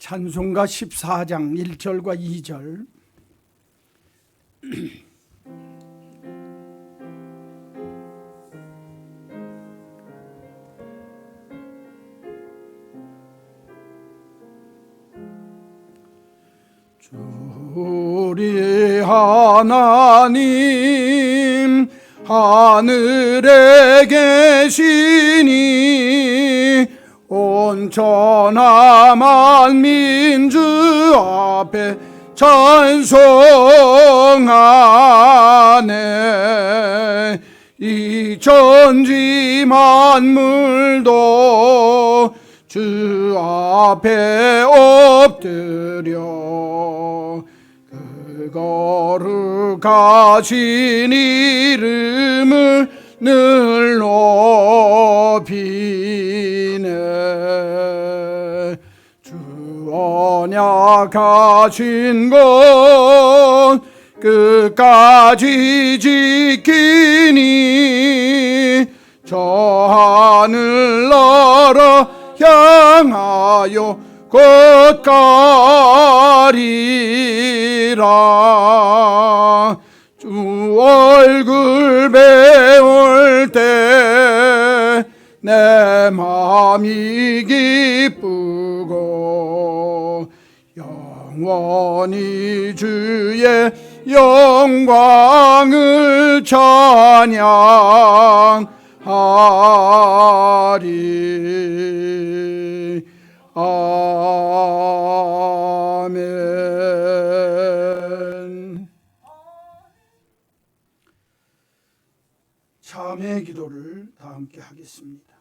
찬송가 14장 1절과 2절. 우리 하나님 하늘에 계시니 온천하 만민주 앞에 찬송하네. 이 천지 만물도 주 앞에 엎드려 그 거룩하신 이름을 늘 높이네. 주 언약하신 것 끝까지 지키니 저 하늘나라 향하여 곧 가리라. 주 얼굴 배울 때 내 마음이 기쁘고 영원히 주의 영광을 찬양하리. 아멘. 참회 기도를 다 함께 하겠습니다.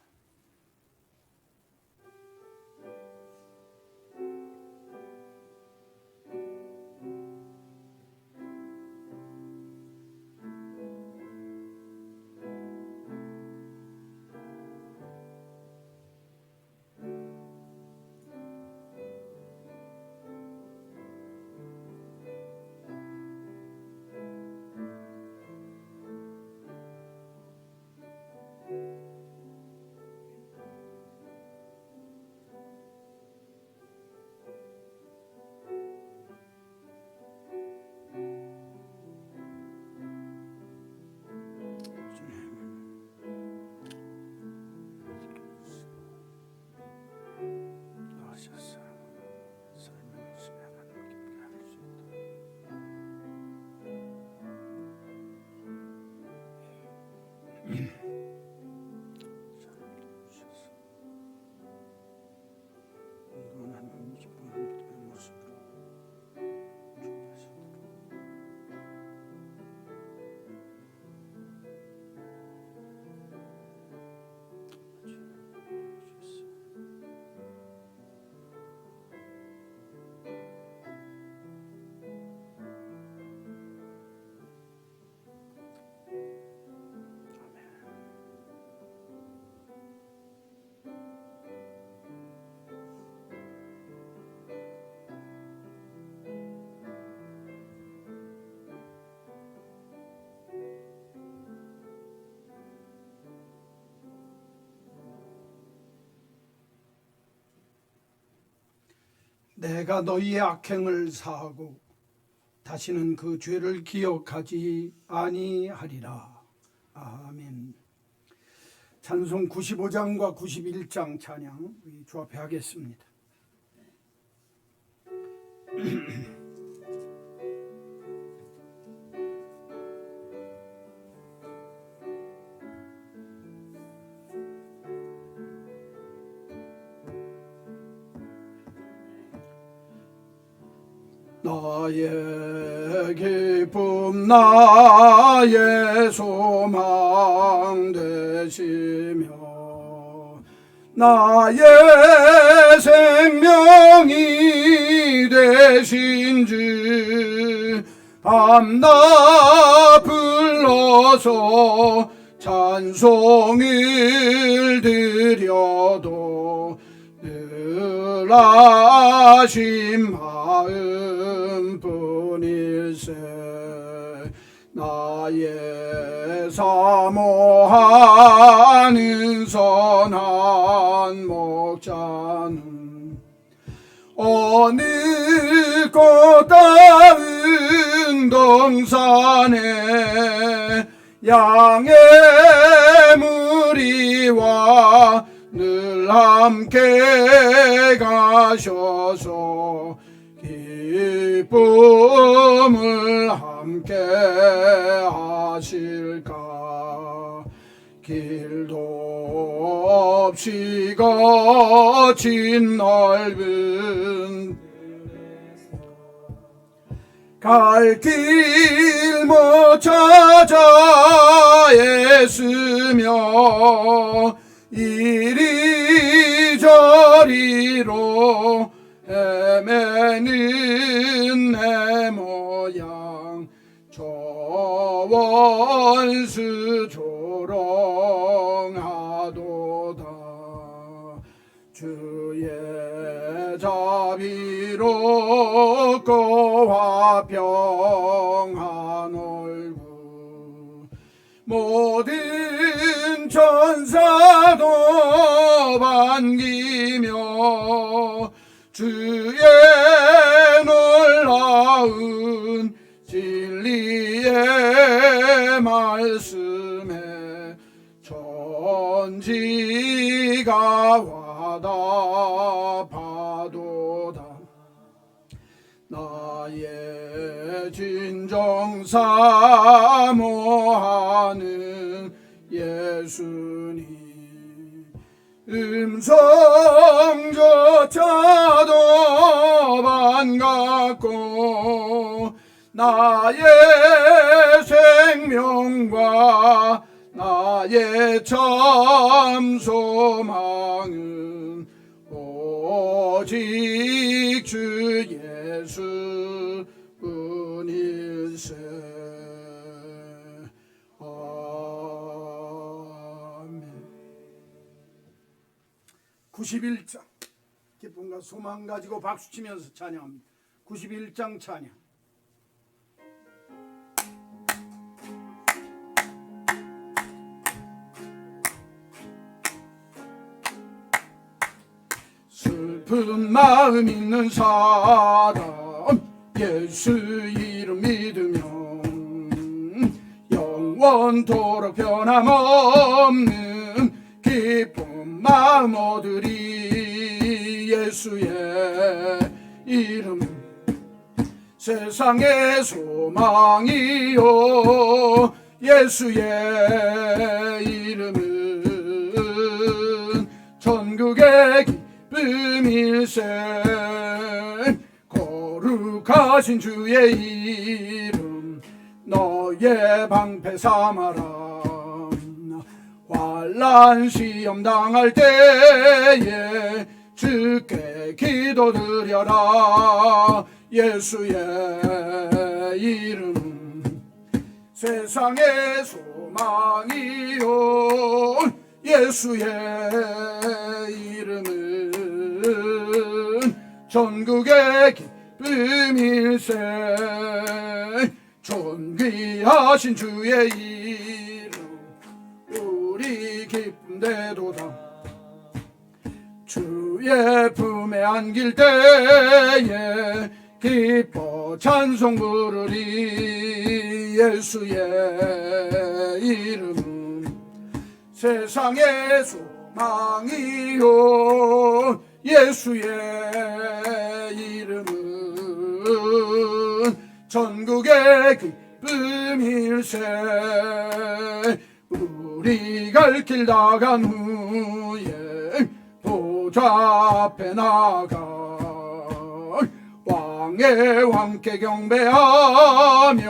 내가 너희의 악행을 사하고 다시는 그 죄를 기억하지 아니하리라. 아멘. 찬송 95장과 91장 찬양 우리 주 앞에 하겠습니다. 나의 기쁨 나의 소망 되시며 나의 생명이 되신 주 밤낮 불러서 찬송을 드려도 늘 아신 마음뿐일세. 나의 사모하는 선한 목자는 어느 꽃다운 동산에 양의 무리와 늘 함께 가셔서 기쁨을 함께 하실까. 길도 없이 거친 넓은 갈 길 못 찾아 애쓰며 이리저리로 헤매는 내 모양 저 원수 조롱하도다. 주의 자비롭고 화평한 얼굴 모든 천사도 반기며 주의 놀라운 진리의 말씀에 천지가 화답하도다. 나의 진정 사모하는 예수님 음성조차도 반갑고 나의 생명과 나의 참 소망은 오직 주 예수 뿐일세. 아멘. 91장 기쁨과 소망 가지고 박수치면서 찬양합니다. 91장 찬양. 슬픈 마음 있는 사람 예수 이름 믿으면 영원토록 변함없는 기쁜 마음 얻으리. 예수의 이름 세상의 소망이요 예수의 이름은 천국의 기쁨일세. 거룩하신 주의 이름 너의 방패 삼아라. 환난 시험 당할 때에 주께 기도드려라. 예수의 이름 세상의 소망이요 예수의 이름은 전국의 기쁨일세. 존귀하신 주의 이름 우리 기쁨되도다. 주의 품에 안길 때에 기뻐 찬송 부르리. 예수의 이름은 세상의 소망이요 예수의 이름은 전국의 기쁨일세. 우리 갈 길 나간 후에 보좌 앞에 나가 왕의 왕께 경배하며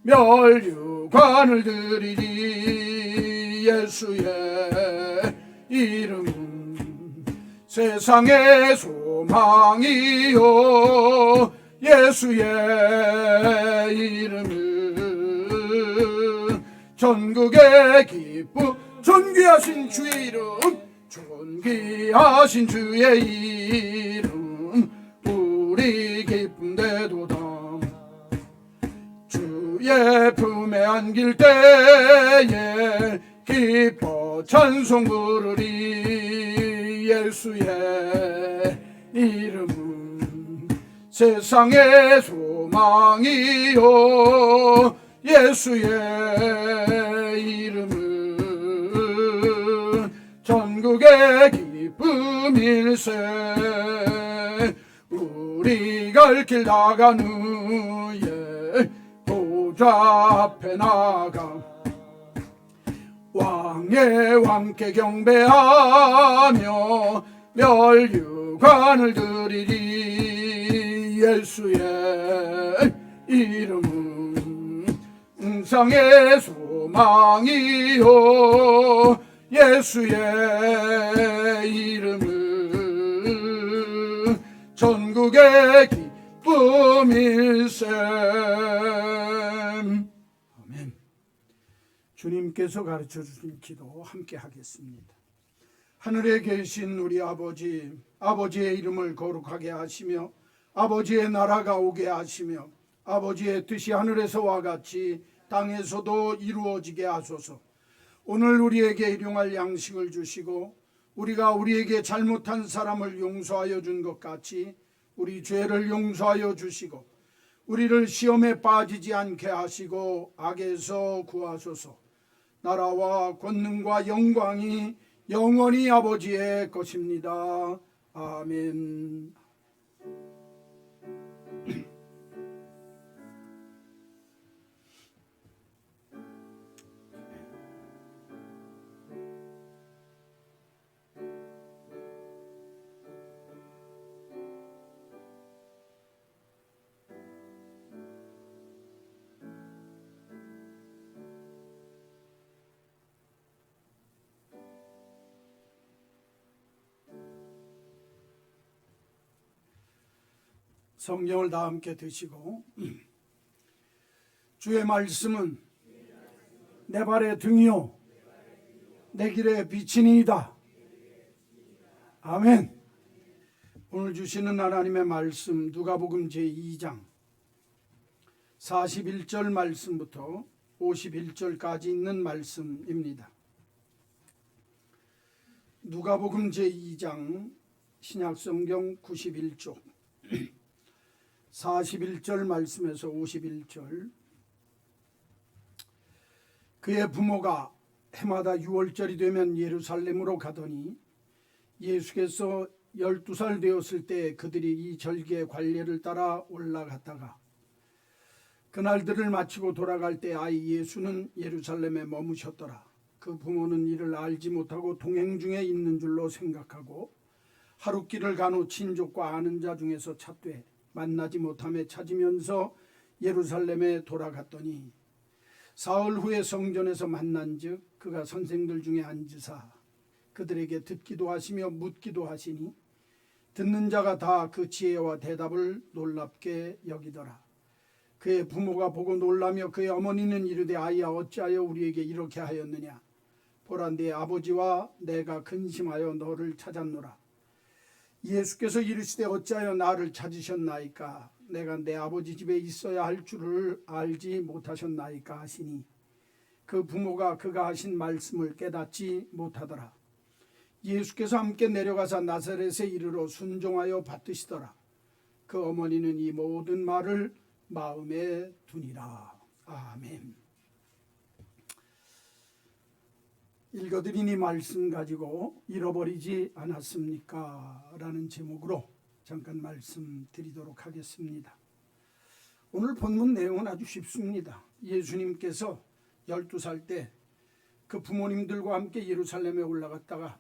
멸류관을 드리리. 예수의 이름은 세상의 소망이요 예수의 이름은 전국의 기쁨. 존귀하신 주의 이름 존귀하신 주의 이름 우리 기쁨되도다. 주의 품에 안길 때에 기뻐 찬송 부르리. 예수의 이름은 세상의 소망이요 예수의 이름은 전국의 기쁨일세. 우리 갈 길 나간 후에 보좌 앞에 나가 왕의 왕께 경배하며 멸류관을 드리리. 예수의 이름은 세상의 소망이요 예수의 이름은 전국의 기쁨일세. 아멘. 주님께서 가르쳐 주신 기도 함께 하겠습니다. 하늘에 계신 우리 아버지, 아버지의 이름을 거룩하게 하시며 아버지의 나라가 오게 하시며 아버지의 뜻이 하늘에서와 같이 땅에서도 이루어지게 하소서. 오늘 우리에게 일용할 양식을 주시고 우리가 우리에게 잘못한 사람을 용서하여 준 것 같이 우리 죄를 용서하여 주시고 우리를 시험에 빠지지 않게 하시고 악에서 구하소서. 나라와 권능과 영광이 영원히 아버지의 것입니다. 아멘. 성경을 다 함께 드시고 주의 말씀은 내 발의 등이요 내 길의 빛이니이다. 아멘. 오늘 주시는 하나님의 말씀 누가복음 제2장 41절 말씀부터 51절까지 있는 말씀입니다. 누가복음 제2장 신약성경 91쪽 41절 말씀에서 51절. 그의 부모가 해마다 6월절이 되면 예루살렘으로 가더니 예수께서 12살 되었을 때 그들이 이 절기의 관례를 따라 올라갔다가 그날들을 마치고 돌아갈 때 아이 예수는 예루살렘에 머무셨더라. 그 부모는 이를 알지 못하고 동행 중에 있는 줄로 생각하고 하룻길을 간 후 친족과 아는 자 중에서 찾되 만나지 못함에 찾으면서 예루살렘에 돌아갔더니 사흘 후에 성전에서 만난즉 그가 선생들 중에 앉으사 그들에게 듣기도 하시며 묻기도 하시니 듣는 자가 다 그 지혜와 대답을 놀랍게 여기더라. 그의 부모가 보고 놀라며 그의 어머니는 이르되 아이야 어찌하여 우리에게 이렇게 하였느냐. 보라 네 아버지와 내가 근심하여 너를 찾았노라. 예수께서 이르시되 어찌하여 나를 찾으셨나이까. 내가 내 아버지 집에 있어야 할 줄을 알지 못하셨나이까 하시니 그 부모가 그가 하신 말씀을 깨닫지 못하더라. 예수께서 함께 내려가사 나사렛에 이르러 순종하여 받드시더라. 그 어머니는 이 모든 말을 마음에 두니라. 아멘. 읽어드린 이 말씀 가지고 잃어버리지 않았습니까? 라는 제목으로 잠깐 말씀드리도록 하겠습니다. 오늘 본문 내용은 아주 쉽습니다. 예수님께서 12살 때 그 부모님들과 함께 예루살렘에 올라갔다가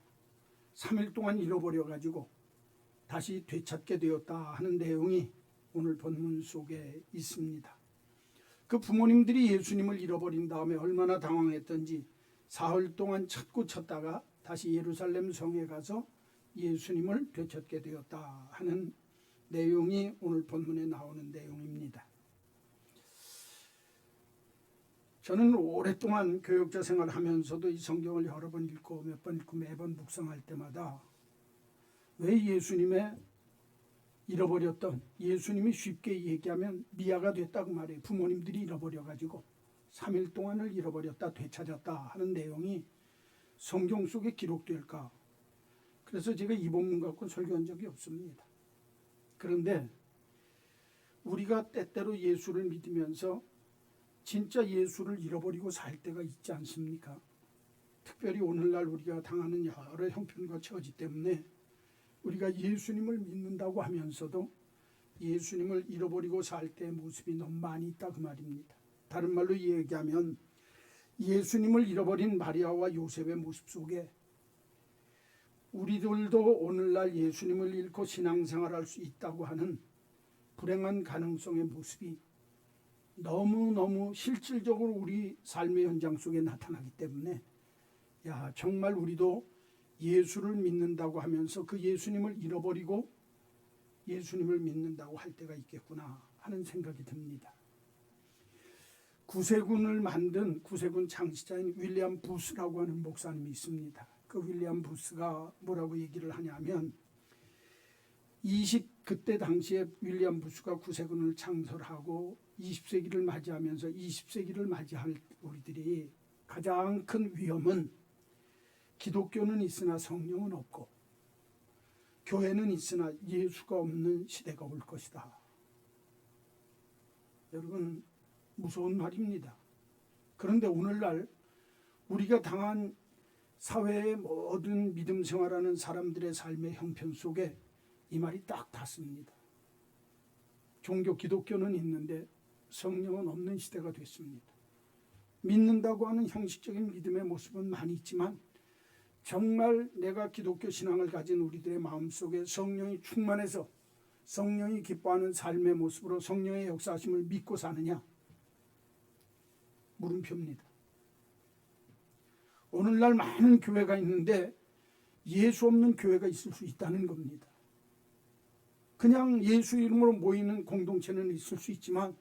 3일 동안 잃어버려가지고 다시 되찾게 되었다 하는 내용이 오늘 본문 속에 있습니다. 그 부모님들이 예수님을 잃어버린 다음에 얼마나 당황했던지 사흘 동안 찾고 찾다가 다시 예루살렘 성에 가서 예수님을 되찾게 되었다 하는 내용이 오늘 본문에 나오는 내용입니다. 저는 오랫동안 교육자 생활을 하면서도 이 성경을 여러 번 읽고 몇 번 읽고 매번 묵상할 때마다 왜 예수님의 잃어버렸던, 예수님이 쉽게 얘기하면 미아가 됐다고 말해요. 부모님들이 잃어버려가지고 3일 동안을 잃어버렸다 되찾았다 하는 내용이 성경 속에 기록될까. 그래서 제가 이 본문 갖고 설교한 적이 없습니다. 그런데 우리가 때때로 예수를 믿으면서 진짜 예수를 잃어버리고 살 때가 있지 않습니까? 특별히 오늘날 우리가 당하는 여러 형편과 처지 때문에 우리가 예수님을 믿는다고 하면서도 예수님을 잃어버리고 살 때의 모습이 너무 많이 있다 그 말입니다. 다른 말로 얘기하면 예수님을 잃어버린 마리아와 요셉의 모습 속에 우리들도 오늘날 예수님을 잃고 신앙생활할 수 있다고 하는 불행한 가능성의 모습이 너무너무 실질적으로 우리 삶의 현장 속에 나타나기 때문에 정말 우리도 예수를 믿는다고 하면서 그 예수님을 잃어버리고 예수님을 믿는다고 할 때가 있겠구나 하는 생각이 듭니다. 구세군을 만든 구세군 창시자인 윌리엄 부스라고 하는 목사님이 있습니다. 그 윌리엄 부스가 뭐라고 얘기를 하냐면 그때 당시에 윌리엄 부스가 구세군을 창설하고 20세기를 맞이하면서 20세기를 맞이할 우리들이 가장 큰 위험은 기독교는 있으나 성령은 없고 교회는 있으나 예수가 없는 시대가 올 것이다. 여러분 무서운 말입니다. 그런데 오늘날 우리가 당한 사회의 모든 믿음 생활하는 사람들의 삶의 형편 속에 이 말이 딱 닿습니다. 종교 기독교는 있는데 성령은 없는 시대가 됐습니다. 믿는다고 하는 형식적인 믿음의 모습은 많이 있지만 정말 내가 기독교 신앙을 가진 우리들의 마음속에 성령이 충만해서 성령이 기뻐하는 삶의 모습으로 성령의 역사하심을 믿고 사느냐? 물음표입니다. 오늘날 많은 교회가 있는데 예수 없는 교회가 있을 수 있다는 겁니다. 그냥 예수 이름으로 모이는 공동체는 있을 수 있지만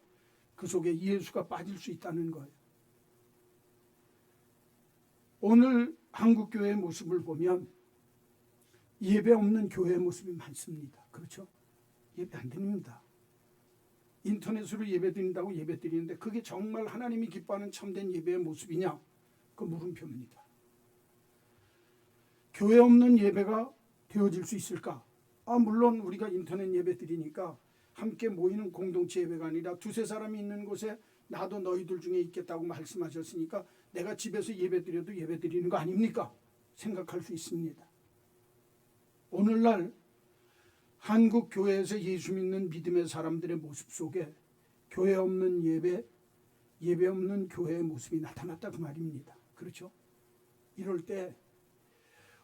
그 속에 예수가 빠질 수 있다는 거예요. 오늘 한국 교회의 모습을 보면 예배 없는 교회의 모습이 많습니다. 그렇죠? 예배 안 드립니다. 인터넷으로 예배 드린다고 예배 드리는데 그게 정말 하나님이 기뻐하는 참된 예배의 모습이냐? 그 물음표입니다. 교회 없는 예배가 되어질 수 있을까? 물론 우리가 인터넷 예배 드리니까 함께 모이는 공동체 예배가 아니라 두세 사람이 있는 곳에 나도 너희들 중에 있겠다고 말씀하셨으니까 내가 집에서 예배 드려도 예배 드리는 거 아닙니까? 생각할 수 있습니다. 오늘날 한국 교회에서 예수 믿는 믿음의 사람들의 모습 속에 교회 없는 예배, 예배 없는 교회의 모습이 나타났다 그 말입니다. 그렇죠? 이럴 때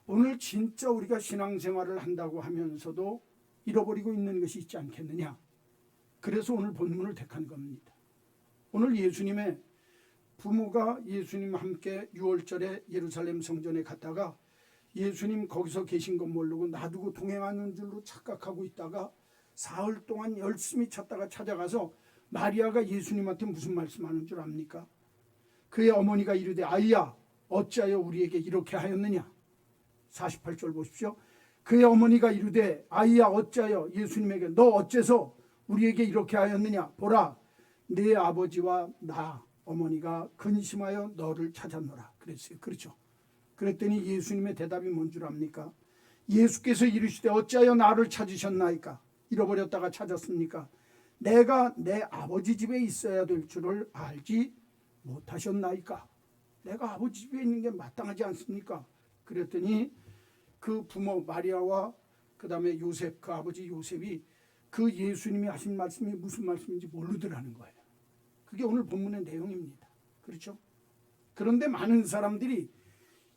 오늘 진짜 우리가 신앙생활을 한다고 하면서도 잃어버리고 있는 것이 있지 않겠느냐. 그래서 오늘 본문을 택한 겁니다. 오늘 예수님의 부모가 예수님과 함께 6월절에 예루살렘 성전에 갔다가 예수님 거기서 계신 것 모르고 놔두고 동행하는 줄로 착각하고 있다가 사흘 동안 열심히 찾다가 찾아가서 마리아가 예수님한테 무슨 말씀하는 줄 압니까? 그의 어머니가 이르되 아이야 어찌하여 우리에게 이렇게 하였느냐. 48절 보십시오. 그의 어머니가 이르되 아이야 어찌하여 예수님에게 너 어째서 우리에게 이렇게 하였느냐. 보라 네 아버지와 나 어머니가 근심하여 너를 찾았노라 그랬어요. 그렇죠. 그랬더니 예수님의 대답이 뭔 줄 압니까? 예수께서 이르시되 어찌하여 나를 찾으셨나이까. 잃어버렸다가 찾았습니까? 내가 내 아버지 집에 있어야 될 줄을 알지 못하셨나이까. 내가 아버지 집에 있는 게 마땅하지 않습니까? 그랬더니 그 부모 마리아와 그 다음에 요셉 그 아버지 요셉이 그 예수님이 하신 말씀이 무슨 말씀인지 모르더라는 거예요. 그게 오늘 본문의 내용입니다. 그렇죠? 그런데 많은 사람들이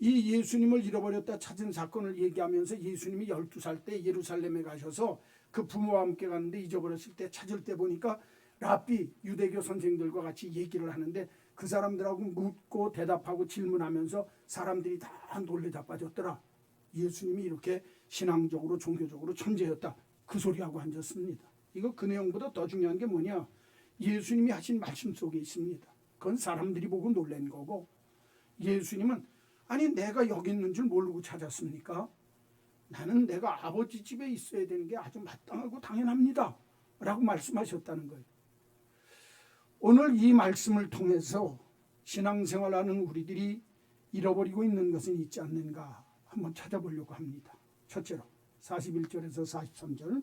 이 예수님을 잃어버렸다 찾은 사건을 얘기하면서 예수님이 12살 때 예루살렘에 가셔서 그 부모와 함께 갔는데 잊어버렸을 때 찾을 때 보니까 랍비 유대교 선생들과 같이 얘기를 하는데 그 사람들하고 묻고 대답하고 질문하면서 사람들이 다 놀래 자빠졌더라. 예수님이 이렇게 신앙적으로 종교적으로 천재였다. 그 소리하고 앉았습니다. 이거 그 내용보다 더 중요한 게 뭐냐. 예수님이 하신 말씀 속에 있습니다. 그건 사람들이 보고 놀란 거고 예수님은 아니 내가 여기 있는 줄 모르고 찾았습니까? 나는 내가 아버지 집에 있어야 되는 게 아주 마땅하고 당연합니다. 라고 말씀하셨다는 거예요. 오늘 이 말씀을 통해서 신앙생활하는 우리들이 잃어버리고 있는 것은 있지 않는가 한번 찾아보려고 합니다. 첫째로 41절에서 43절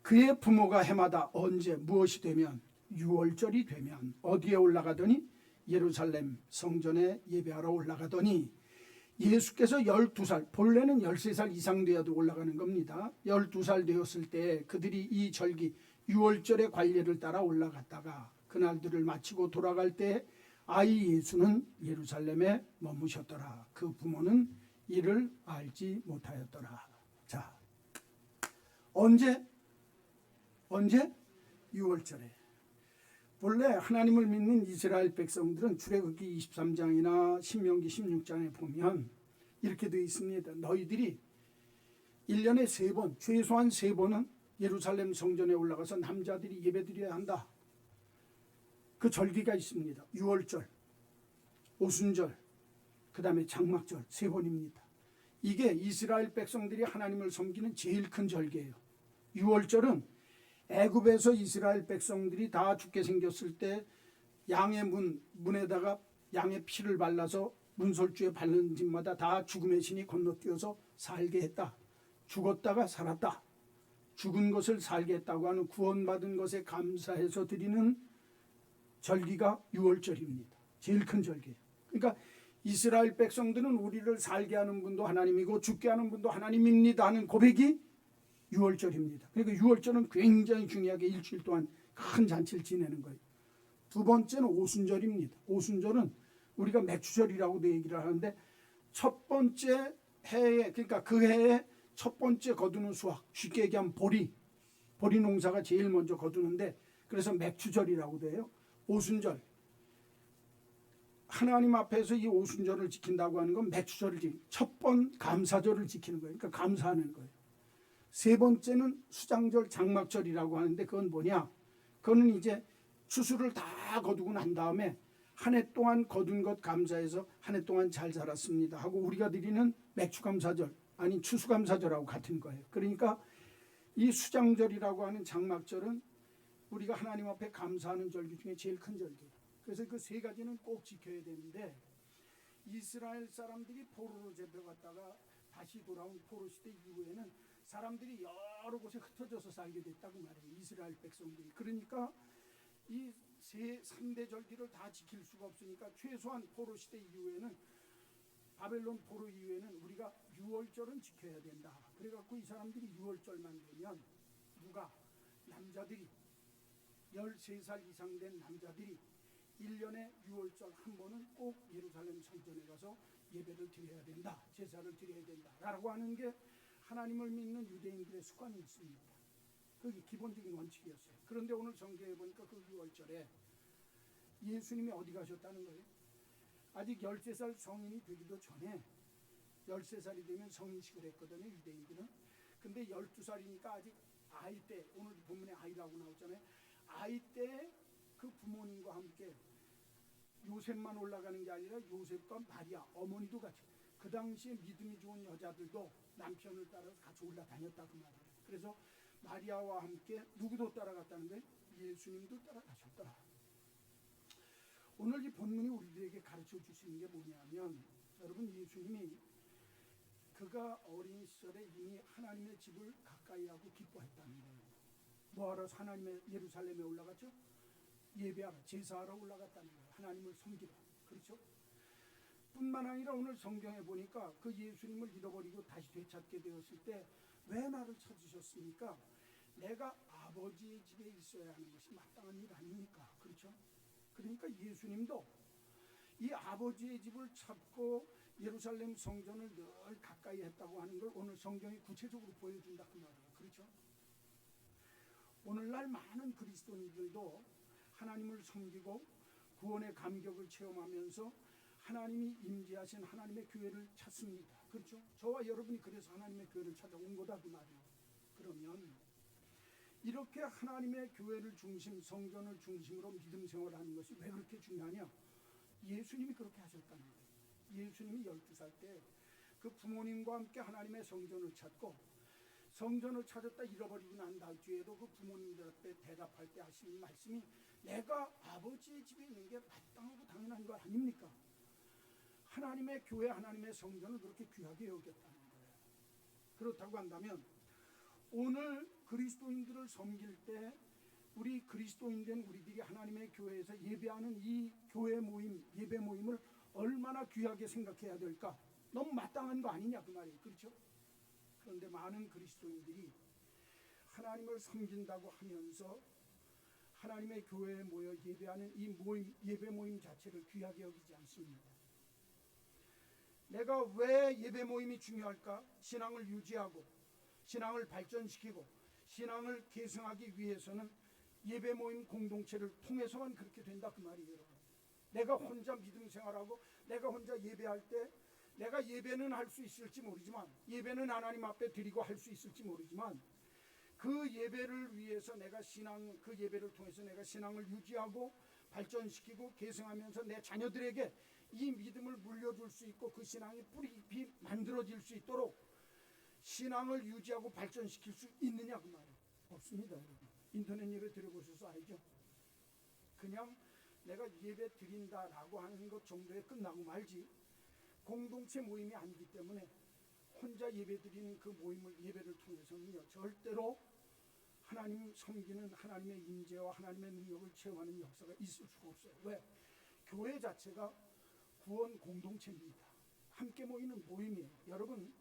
그의 부모가 해마다 언제 무엇이 되면 유월절이 되면 어디에 올라가더니 예루살렘 성전에 예배하러 올라가더니 예수께서 12살, 본래는 13살 이상 되어도 올라가는 겁니다. 12살 되었을 때 그들이 이 절기 유월절의 관례를 따라 올라갔다가 그날들을 마치고 돌아갈 때 아이 예수는 예루살렘에 머무셨더라. 그 부모는 이를 알지 못하였더라. 자, 언제? 6월절에. 본래 하나님을 믿는 이스라엘 백성들은 출애굽기 23장이나 신명기 16장에 보면 이렇게 되어 있습니다. 너희들이 1년에 3번, 최소한 3번은 예루살렘 성전에 올라가서 남자들이 예배드려야 한다. 그 절기가 있습니다. 6월절, 오순절, 그 다음에 장막절 3번입니다. 이게 이스라엘 백성들이 하나님을 섬기는 제일 큰 절기예요. 6월절은 애굽에서 이스라엘 백성들이 다 죽게 생겼을 때 양의 문에다가 양의 피를 발라서 문설주에 바르는 집마다 다 죽음의 신이 건너뛰어서 살게 했다. 죽었다가 살았다. 죽은 것을 살게 했다고 하는 구원받은 것에 감사해서 드리는 절기가 6월절입니다. 제일 큰 절기예요. 그러니까 이스라엘 백성들은 우리를 살게 하는 분도 하나님이고 죽게 하는 분도 하나님입니다 하는 고백이 6월절입니다. 그러니까 6월절은 굉장히 중요하게 일주일 동안 큰 잔치를 지내는 거예요. 두 번째는 오순절입니다. 오순절은 우리가 맥추절이라고도 얘기를 하는데 첫 번째 해에, 그러니까 그 해에 첫 번째 거두는 수확, 쉽게 얘기하면 보리 농사가 제일 먼저 거두는데 그래서 맥추절이라고도 해요. 오순절, 하나님 앞에서 이 오순절을 지킨다고 하는 건 맥추절을 첫 번 감사절을 지키는 거예요. 그러니까 감사하는 거예요. 세 번째는 수장절, 장막절이라고 하는데 그건 뭐냐? 그거는 이제 추수를 다 거두고 난 다음에 한 해 동안 거둔 것 감사해서 한 해 동안 잘 살았습니다 하고 우리가 드리는 맥추감사절, 아니 추수감사절하고 같은 거예요. 그러니까 이 수장절이라고 하는 장막절은 우리가 하나님 앞에 감사하는 절기 중에 제일 큰 절기예요. 그래서 그 세 가지는 꼭 지켜야 되는데 이스라엘 사람들이 포로로 잡혀갔다가 다시 돌아온 포로 시대 이후에는 사람들이 여러 곳에 흩어져서 살게 됐다고 말해요. 이스라엘 백성들이. 그러니까 이 3대 절기를 다 지킬 수가 없으니까 최소한 포로 시대 이후에는, 바벨론 포로 이후에는 우리가 6월절은 지켜야 된다. 그래갖고 이 사람들이 6월절만 되면 누가? 남자들이 13살 이상 된 남자들이 1년에 6월절 한 번은 꼭 예루살렘 성전에 가서 예배를 드려야 된다. 제사를 드려야 된다. 라고 하는 게 하나님을 믿는 유대인들의 습관이 있습니다. 그게 기본적인 원칙이었어요. 그런데 오늘 성경에 보니까 그 6월절에 예수님이 어디 가셨다는 거예요? 아직 13살 성인이 되기도 전에 13살이 되면 성인식을 했거든요. 유대인들은. 근데 12살이니까 아직 아이 때, 오늘 본문에 아이라고 나오잖아요. 아이 때 그 부모님과 함께 요셉만 올라가는 게 아니라 요셉과 마리아 어머니도 같이, 그 당시에 믿음이 좋은 여자들도 남편을 따라서 같이 올라다녔다 그 말이에요. 그래서 마리아와 함께 누구도 따라갔다는 거예요? 예수님도 따라가셨더라. 오늘 이 본문이 우리들에게 가르쳐 주시는 게 뭐냐면, 여러분, 예수님이 그가 어린 시절에 이미 하나님의 집을 가까이 하고 기뻐했다는 거예요. 뭐하러 하나님의 예루살렘에 올라갔죠? 예배하러, 제사하러 올라갔다는 거예요. 하나님을 섬기러. 그렇죠? 뿐만 아니라 오늘 성경에 보니까 그 예수님을 잃어버리고 다시 되찾게 되었을 때 왜 나를 찾으셨습니까? 내가 아버지의 집에 있어야 하는 것이 마땅한 일 아닙니까? 그렇죠? 그러니까 예수님도 이 아버지의 집을 찾고 예루살렘 성전을 늘 가까이 했다고 하는 걸 오늘 성경이 구체적으로 보여준다 그 말이에요. 그렇죠? 오늘날 많은 그리스도인들도 하나님을 섬기고 구원의 감격을 체험하면서 하나님이 임재하신 하나님의 교회를 찾습니다. 그렇죠? 저와 여러분이 그래서 하나님의 교회를 찾아온 거다 그 말이에요. 그러면 이렇게 하나님의 교회를 중심, 성전을 중심으로 믿음 생활하는 것이 왜 그렇게 중요하냐? 예수님이 그렇게 하셨다는 거예요. 예수님이 12살 때 그 부모님과 함께 하나님의 성전을 찾고, 성전을 찾았다 잃어버리고 난 뒤에도 그 부모님들 앞에 대답할 때 하시는 말씀이 내가 아버지의 집에 있는 게 마땅하고 당연한 거 아닙니까? 하나님의 교회, 하나님의 성전을 그렇게 귀하게 여겼다는 거예요. 그렇다고 한다면 오늘 그리스도인들을 섬길 때 우리 그리스도인된 우리들이 하나님의 교회에서 예배하는 이 교회 모임, 예배 모임을 얼마나 귀하게 생각해야 될까? 너무 마땅한 거 아니냐 그 말이에요. 그렇죠? 그런데 많은 그리스도인들이 하나님을 섬긴다고 하면서 하나님의 교회에 모여 예배하는 이 모임, 예배 모임 자체를 귀하게 여기지 않습니다. 내가 왜 예배 모임이 중요할까? 신앙을 유지하고 신앙을 발전시키고 신앙을 계승하기 위해서는 예배 모임 공동체를 통해서만 그렇게 된다 그 말이에요. 여러분. 내가 혼자 믿음 생활하고 내가 혼자 예배할 때 내가 예배는 할 수 있을지 모르지만, 예배는 하나님 앞에 드리고 할 수 있을지 모르지만, 그 예배를 위해서 내가 신앙, 그 예배를 통해서 내가 신앙을 유지하고 발전시키고 계승하면서 내 자녀들에게 이 믿음을 물려줄 수 있고 그 신앙이 뿌리 깊이 만들어질 수 있도록 신앙을 유지하고 발전시킬 수 있느냐 그 말이에요. 없습니다. 여러분. 인터넷 예배 드려보셔서 알죠? 그냥 내가 예배 드린다라고 하는 것 정도에 끝나고 말지, 공동체 모임이 아니기 때문에 혼자 예배 드리는 그 모임을, 예배를 통해서는요 절대로 하나님 섬기는 하나님의 임재와 하나님의 능력을 체험하는 역사가 있을 수가 없어요. 왜? 교회 자체가 구원 공동체입니다. 함께 모이는 모임이에요. 여러분,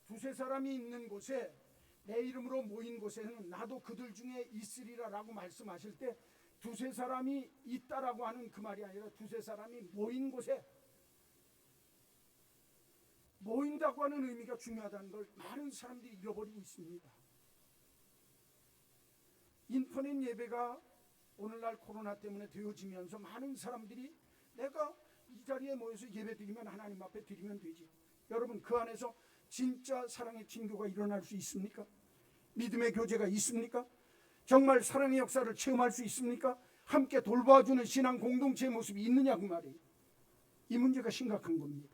두세 사람이 있는 곳에, 내 이름으로 모인 곳에는 나도 그들 중에 있으리라 라고 말씀하실 때 두세 사람이 있다라고 하는 그 말이 아니라 두세 사람이 모인 곳에, 모인다고 하는 의미가 중요하다는 걸 많은 사람들이 잃어버리고 있습니다. 인터넷 예배가 오늘날 코로나 때문에 되어지면서 많은 사람들이 내가 이 자리에 모여서 예배 드리면 하나님 앞에 드리면 되지. 여러분, 그 안에서 진짜 사랑의 친교가 일어날 수 있습니까? 믿음의 교제가 있습니까? 정말 사랑의 역사를 체험할 수 있습니까? 함께 돌봐주는 신앙 공동체의 모습이 있느냐 그 말이에요. 이 문제가 심각한 겁니다.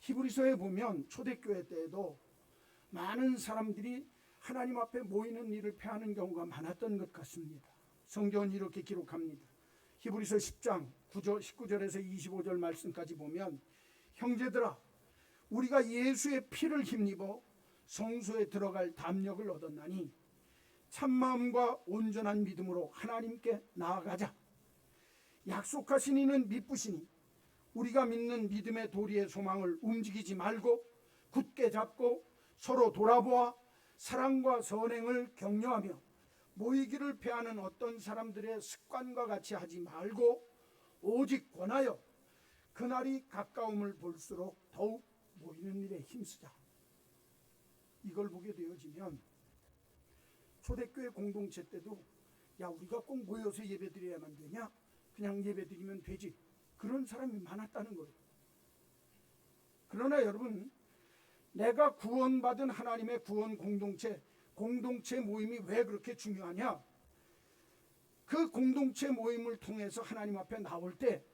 히브리서에 보면 초대교회 때에도 많은 사람들이 하나님 앞에 모이는 일을 폐하는 경우가 많았던 것 같습니다. 성경은 이렇게 기록합니다. 히브리서 10장 19절에서 25절 말씀까지 보면, 형제들아, 우리가 예수의 피를 힘입어 성소에 들어갈 담력을 얻었나니 참마음과 온전한 믿음으로 하나님께 나아가자. 약속하신 이는 미쁘시니 우리가 믿는 믿음의 도리의 소망을 움직이지 말고 굳게 잡고 서로 돌아보아 사랑과 선행을 격려하며 모이기를 패하는 어떤 사람들의 습관과 같이 하지 말고 오직 권하여 그날이 가까움을 볼수록 더욱 모이는 일에 힘쓰자. 이걸 보게 되어지면 초대교회 공동체 때도 야, 우리가 꼭 모여서 예배드려야만 되냐? 그냥 예배드리면 되지. 그런 사람이 많았다는 거예요. 그러나 여러분, 내가 구원받은 하나님의 구원 공동체 모임이 왜 그렇게 중요하냐? 그 공동체 모임을 통해서 하나님 앞에 나올 때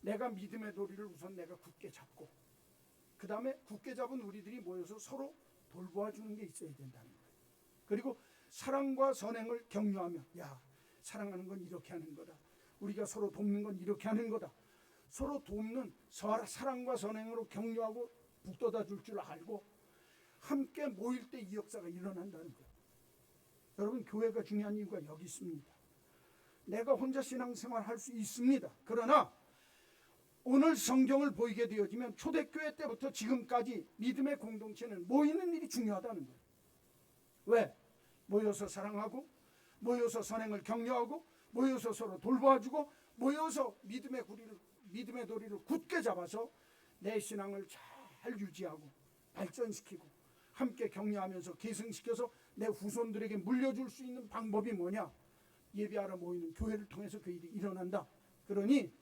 내가 믿음의 도리를 우선 내가 굳게 잡고, 그 다음에 굳게 잡은 우리들이 모여서 서로 돌보아주는 게 있어야 된다는 거예요. 그리고 사랑과 선행을 격려하며, 야, 사랑하는 건 이렇게 하는 거다. 우리가 서로 돕는 건 이렇게 하는 거다. 서로 돕는 사랑과 선행으로 격려하고 북돋아 줄 줄 알고 함께 모일 때 이 역사가 일어난다는 거예요. 여러분, 교회가 중요한 이유가 여기 있습니다. 내가 혼자 신앙생활 할 수 있습니다. 그러나 오늘 성경을 보이게 되어지면 초대교회 때부터 지금까지 믿음의 공동체는 모이는 일이 중요하다는 거예요. 왜? 모여서 사랑하고, 모여서 선행을 격려하고, 모여서 서로 돌봐주고, 모여서 믿음의 도리를 굳게 잡아서 내 신앙을 잘 유지하고 발전시키고 함께 격려하면서 계승시켜서 내 후손들에게 물려줄 수 있는 방법이 뭐냐? 예배하러 모이는 교회를 통해서 그 일이 일어난다. 그러니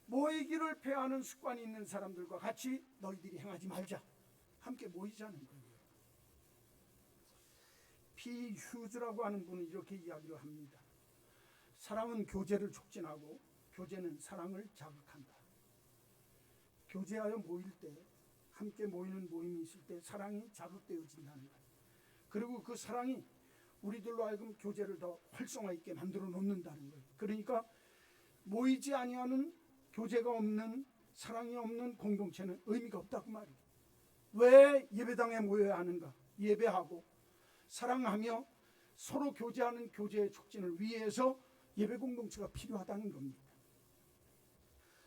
모이기를 폐하는 습관이 있는 사람들과 같이 너희들이 행하지 말자. 함께 모이자는 거예요. 피 휴즈라고 하는 분은 이렇게 이야기를 합니다. 사랑은 교제를 촉진하고 교제는 사랑을 자극한다. 교제하여 모일 때, 함께 모이는 모임이 있을 때 사랑이 자극되어진다는 거예요. 그리고 그 사랑이 우리들로 하여금 교제를 더 활성화 있게 만들어 놓는다는 거예요. 그러니까 모이지 아니하는, 교제가 없는, 사랑이 없는 공동체는 의미가 없다고 말이에요. 왜 예배당에 모여야 하는가? 예배하고 사랑하며 서로 교제하는 교제의 촉진을 위해서 예배 공동체가 필요하다는 겁니다.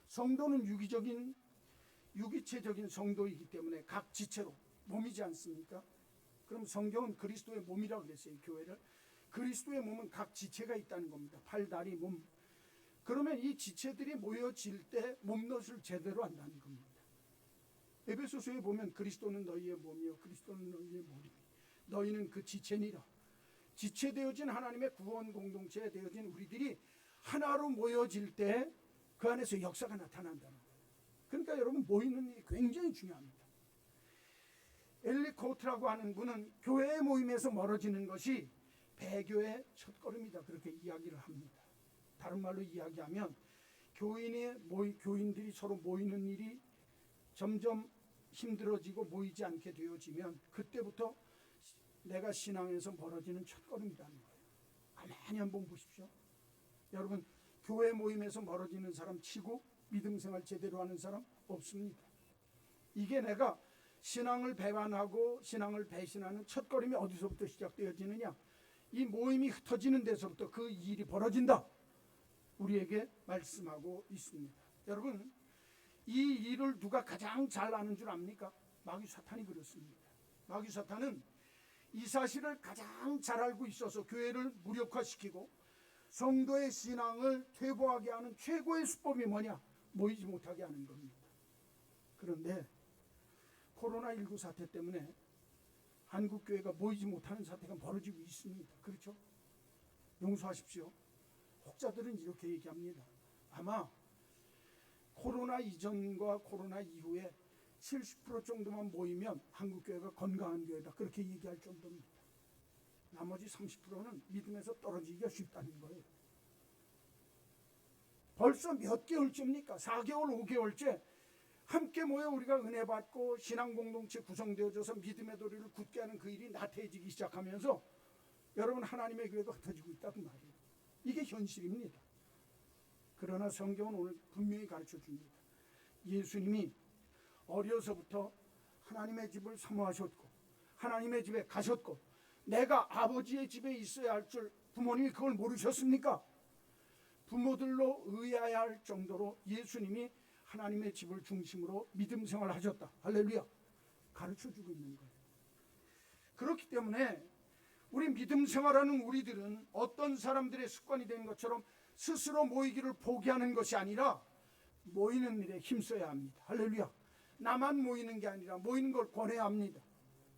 성도는 유기체적인 성도이기 때문에 각 지체로 몸이지 않습니까? 그럼 성경은 그리스도의 몸이라고 그랬어요. 교회를. 그리스도의 몸은 각 지체가 있다는 겁니다. 팔, 다리, 몸. 그러면 이 지체들이 모여질 때 몸넛을 제대로 한다는 겁니다. 에베소서에 보면 그리스도는 너희의 몸이요 그리스도는 너희의 머리, 너희는 그 지체니라. 지체되어진 하나님의 구원 공동체에 되어진 우리들이 하나로 모여질 때 그 안에서 역사가 나타난다는 거예요. 그러니까 여러분, 모이는 일이 굉장히 중요합니다. 엘리 코트라고 하는 분은 교회의 모임에서 멀어지는 것이 배교의 첫걸음이다, 그렇게 이야기를 합니다. 다른 말로 이야기하면 교인들이 서로 모이는 일이 점점 힘들어지고 모이지 않게 되어지면 그때부터 내가 신앙에서 멀어지는 첫걸음이라는 거예요. 가만히 한번 보십시오. 여러분, 교회 모임에서 멀어지는 사람 치고 믿음 생활 제대로 하는 사람 없습니다. 이게 내가 신앙을 배반하고 신앙을 배신하는 첫걸음이 어디서부터 시작되어지느냐? 이 모임이 흩어지는 데서부터 그 일이 벌어진다, 우리에게 말씀하고 있습니다. 여러분, 이 일을 누가 가장 잘 아는 줄 압니까? 마귀 사탄이 그렇습니다. 마귀 사탄은 이 사실을 가장 잘 알고 있어서 교회를 무력화시키고 성도의 신앙을 퇴보하게 하는 최고의 수법이 뭐냐? 모이지 못하게 하는 겁니다. 그런데 코로나19 사태 때문에 한국교회가 모이지 못하는 사태가 벌어지고 있습니다. 그렇죠? 용서하십시오. 혹자들은 이렇게 얘기합니다. 아마 코로나 이전과 코로나 이후에 70% 정도만 모이면 한국교회가 건강한 교회다, 그렇게 얘기할 정도입니다. 나머지 30%는 믿음에서 떨어지기가 쉽다는 거예요. 벌써 몇 개월째입니까? 4개월, 5개월째 함께 모여 우리가 은혜 받고 신앙 공동체 구성되어져서 믿음의 도리를 굳게 하는 그 일이 나태해지기 시작하면서 여러분, 하나님의 교회가 흩어지고 있다는 말이에요. 이게 현실입니다. 그러나 성경은 오늘 분명히 가르쳐 줍니다. 예수님이 어려서부터 하나님의 집을 사모하셨고 하나님의 집에 가셨고 내가 아버지의 집에 있어야 할 줄 부모님이 그걸 모르셨습니까? 부모들로 의아해야 할 정도로 예수님이 하나님의 집을 중심으로 믿음 생활을 하셨다. 할렐루야. 가르쳐주고 있는 거예요. 그렇기 때문에 우리 믿음 생활하는 우리들은 어떤 사람들의 습관이 된 것처럼 스스로 모이기를 포기하는 것이 아니라 모이는 일에 힘써야 합니다. 할렐루야. 나만 모이는 게 아니라 모이는 걸 권해야 합니다.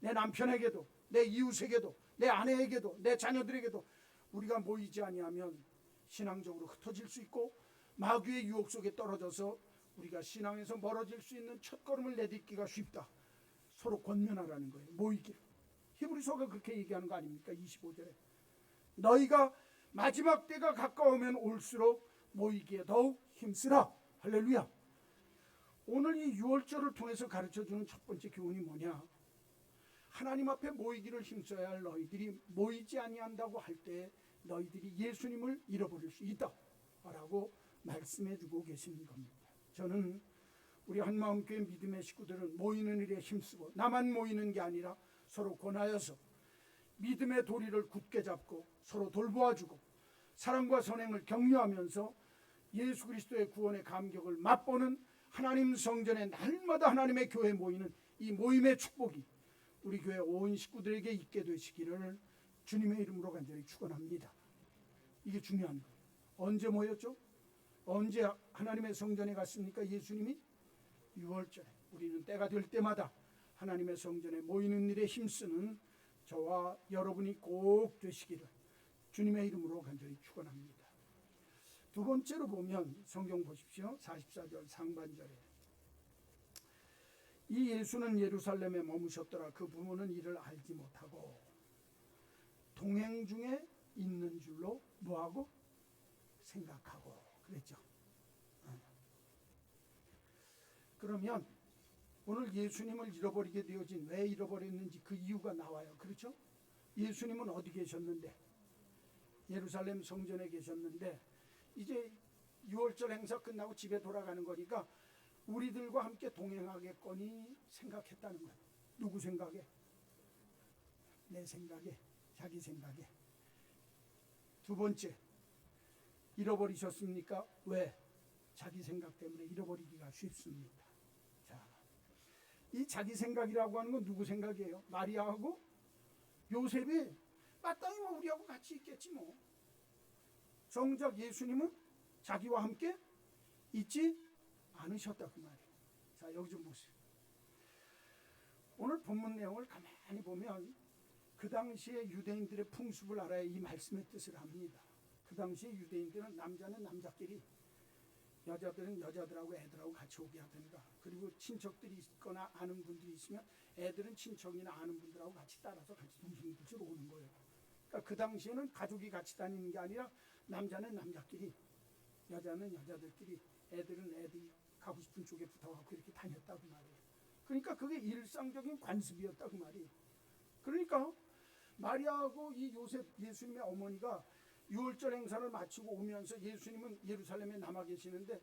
내 남편에게도, 내 이웃에게도, 내 아내에게도, 내 자녀들에게도 우리가 모이지 아니하면 신앙적으로 흩어질 수 있고 마귀의 유혹 속에 떨어져서 우리가 신앙에서 멀어질 수 있는 첫걸음을 내딛기가 쉽다. 서로 권면하라는 거예요. 모이기를. 히브리서가 그렇게 얘기하는 거 아닙니까? 25절에 너희가 마지막 때가 가까우면 올수록 모이기에 더욱 힘쓰라. 할렐루야. 오늘 이 유월절을 통해서 가르쳐주는 첫 번째 교훈이 뭐냐? 하나님 앞에 모이기를 힘써야 할 너희들이 모이지 아니한다고 할 때 너희들이 예수님을 잃어버릴 수 있다 라고 말씀해주고 계시는 겁니다. 저는 우리 한마음교회 믿음의 식구들은 모이는 일에 힘쓰고 나만 모이는 게 아니라 서로 권하여서 믿음의 도리를 굳게 잡고 서로 돌보아주고 사랑과 선행을 격려하면서 예수 그리스도의 구원의 감격을 맛보는 하나님 성전에 날마다 하나님의 교회에 모이는 이 모임의 축복이 우리 교회 온 식구들에게 있게 되시기를 주님의 이름으로 간절히 축원합니다. 이게 중요한 거예요. 언제 모였죠? 언제 하나님의 성전에 갔습니까? 예수님이 6월절에. 우리는 때가 될 때마다 하나님의 성전에 모이는 일에 힘쓰는 저와 여러분이 꼭 되시기를 주님의 이름으로 간절히 축원합니다. 두 번째로 보면 성경 보십시오. 44절 상반절에 이 예수는 예루살렘에 머무셨더라. 그 부모는 이를 알지 못하고 동행 중에 있는 줄로 뭐하고? 생각하고 그랬죠. 그러면 오늘 예수님을 잃어버리게 되어진 왜 잃어버렸는지 그 이유가 나와요. 그렇죠? 예수님은 어디 계셨는데? 예루살렘 성전에 계셨는데 이제 6월절 행사 끝나고 집에 돌아가는 거니까 우리들과 함께 동행하겠거니 생각했다는 거예요. 누구 생각에? 내 생각에, 자기 생각에. 두 번째, 잃어버리셨습니까? 왜? 자기 생각 때문에 잃어버리기가 쉽습니다. 자, 이 자기 생각이라고 하는 건 누구 생각이에요? 마리아하고 요셉이 마땅히 뭐 우리하고 같이 있겠지 뭐. 정작 예수님은 자기와 함께 있지 않으셨다 그 말이에요. 자, 여기 좀 보세요. 오늘 본문 내용을 가만히 보면 그 당시에 유대인들의 풍습을 알아야 이 말씀의 뜻을 압니다. 그 당시에 유대인들은 남자는 남자끼리, 여자들은 여자들하고 애들하고 같이 오게 하든가, 그리고 친척들이 있거나 아는 분들이 있으면 애들은 친척이나 아는 분들하고 같이 따라서 같이 둥실둥실 오는 거예요. 그러니까 그 당시에는 가족이 같이 다니는 게 아니라 남자는 남자끼리, 여자는 여자들끼리, 애들은 애들이 가고 싶은 쪽에 붙어갖고 이렇게 다녔다고 말이에요. 그러니까 그게 일상적인 관습이었다고 말이에요. 그러니까 마리아하고 이 요셉, 예수님의 어머니가 유월절 행사를 마치고 오면서 예수님은 예루살렘에 남아 계시는데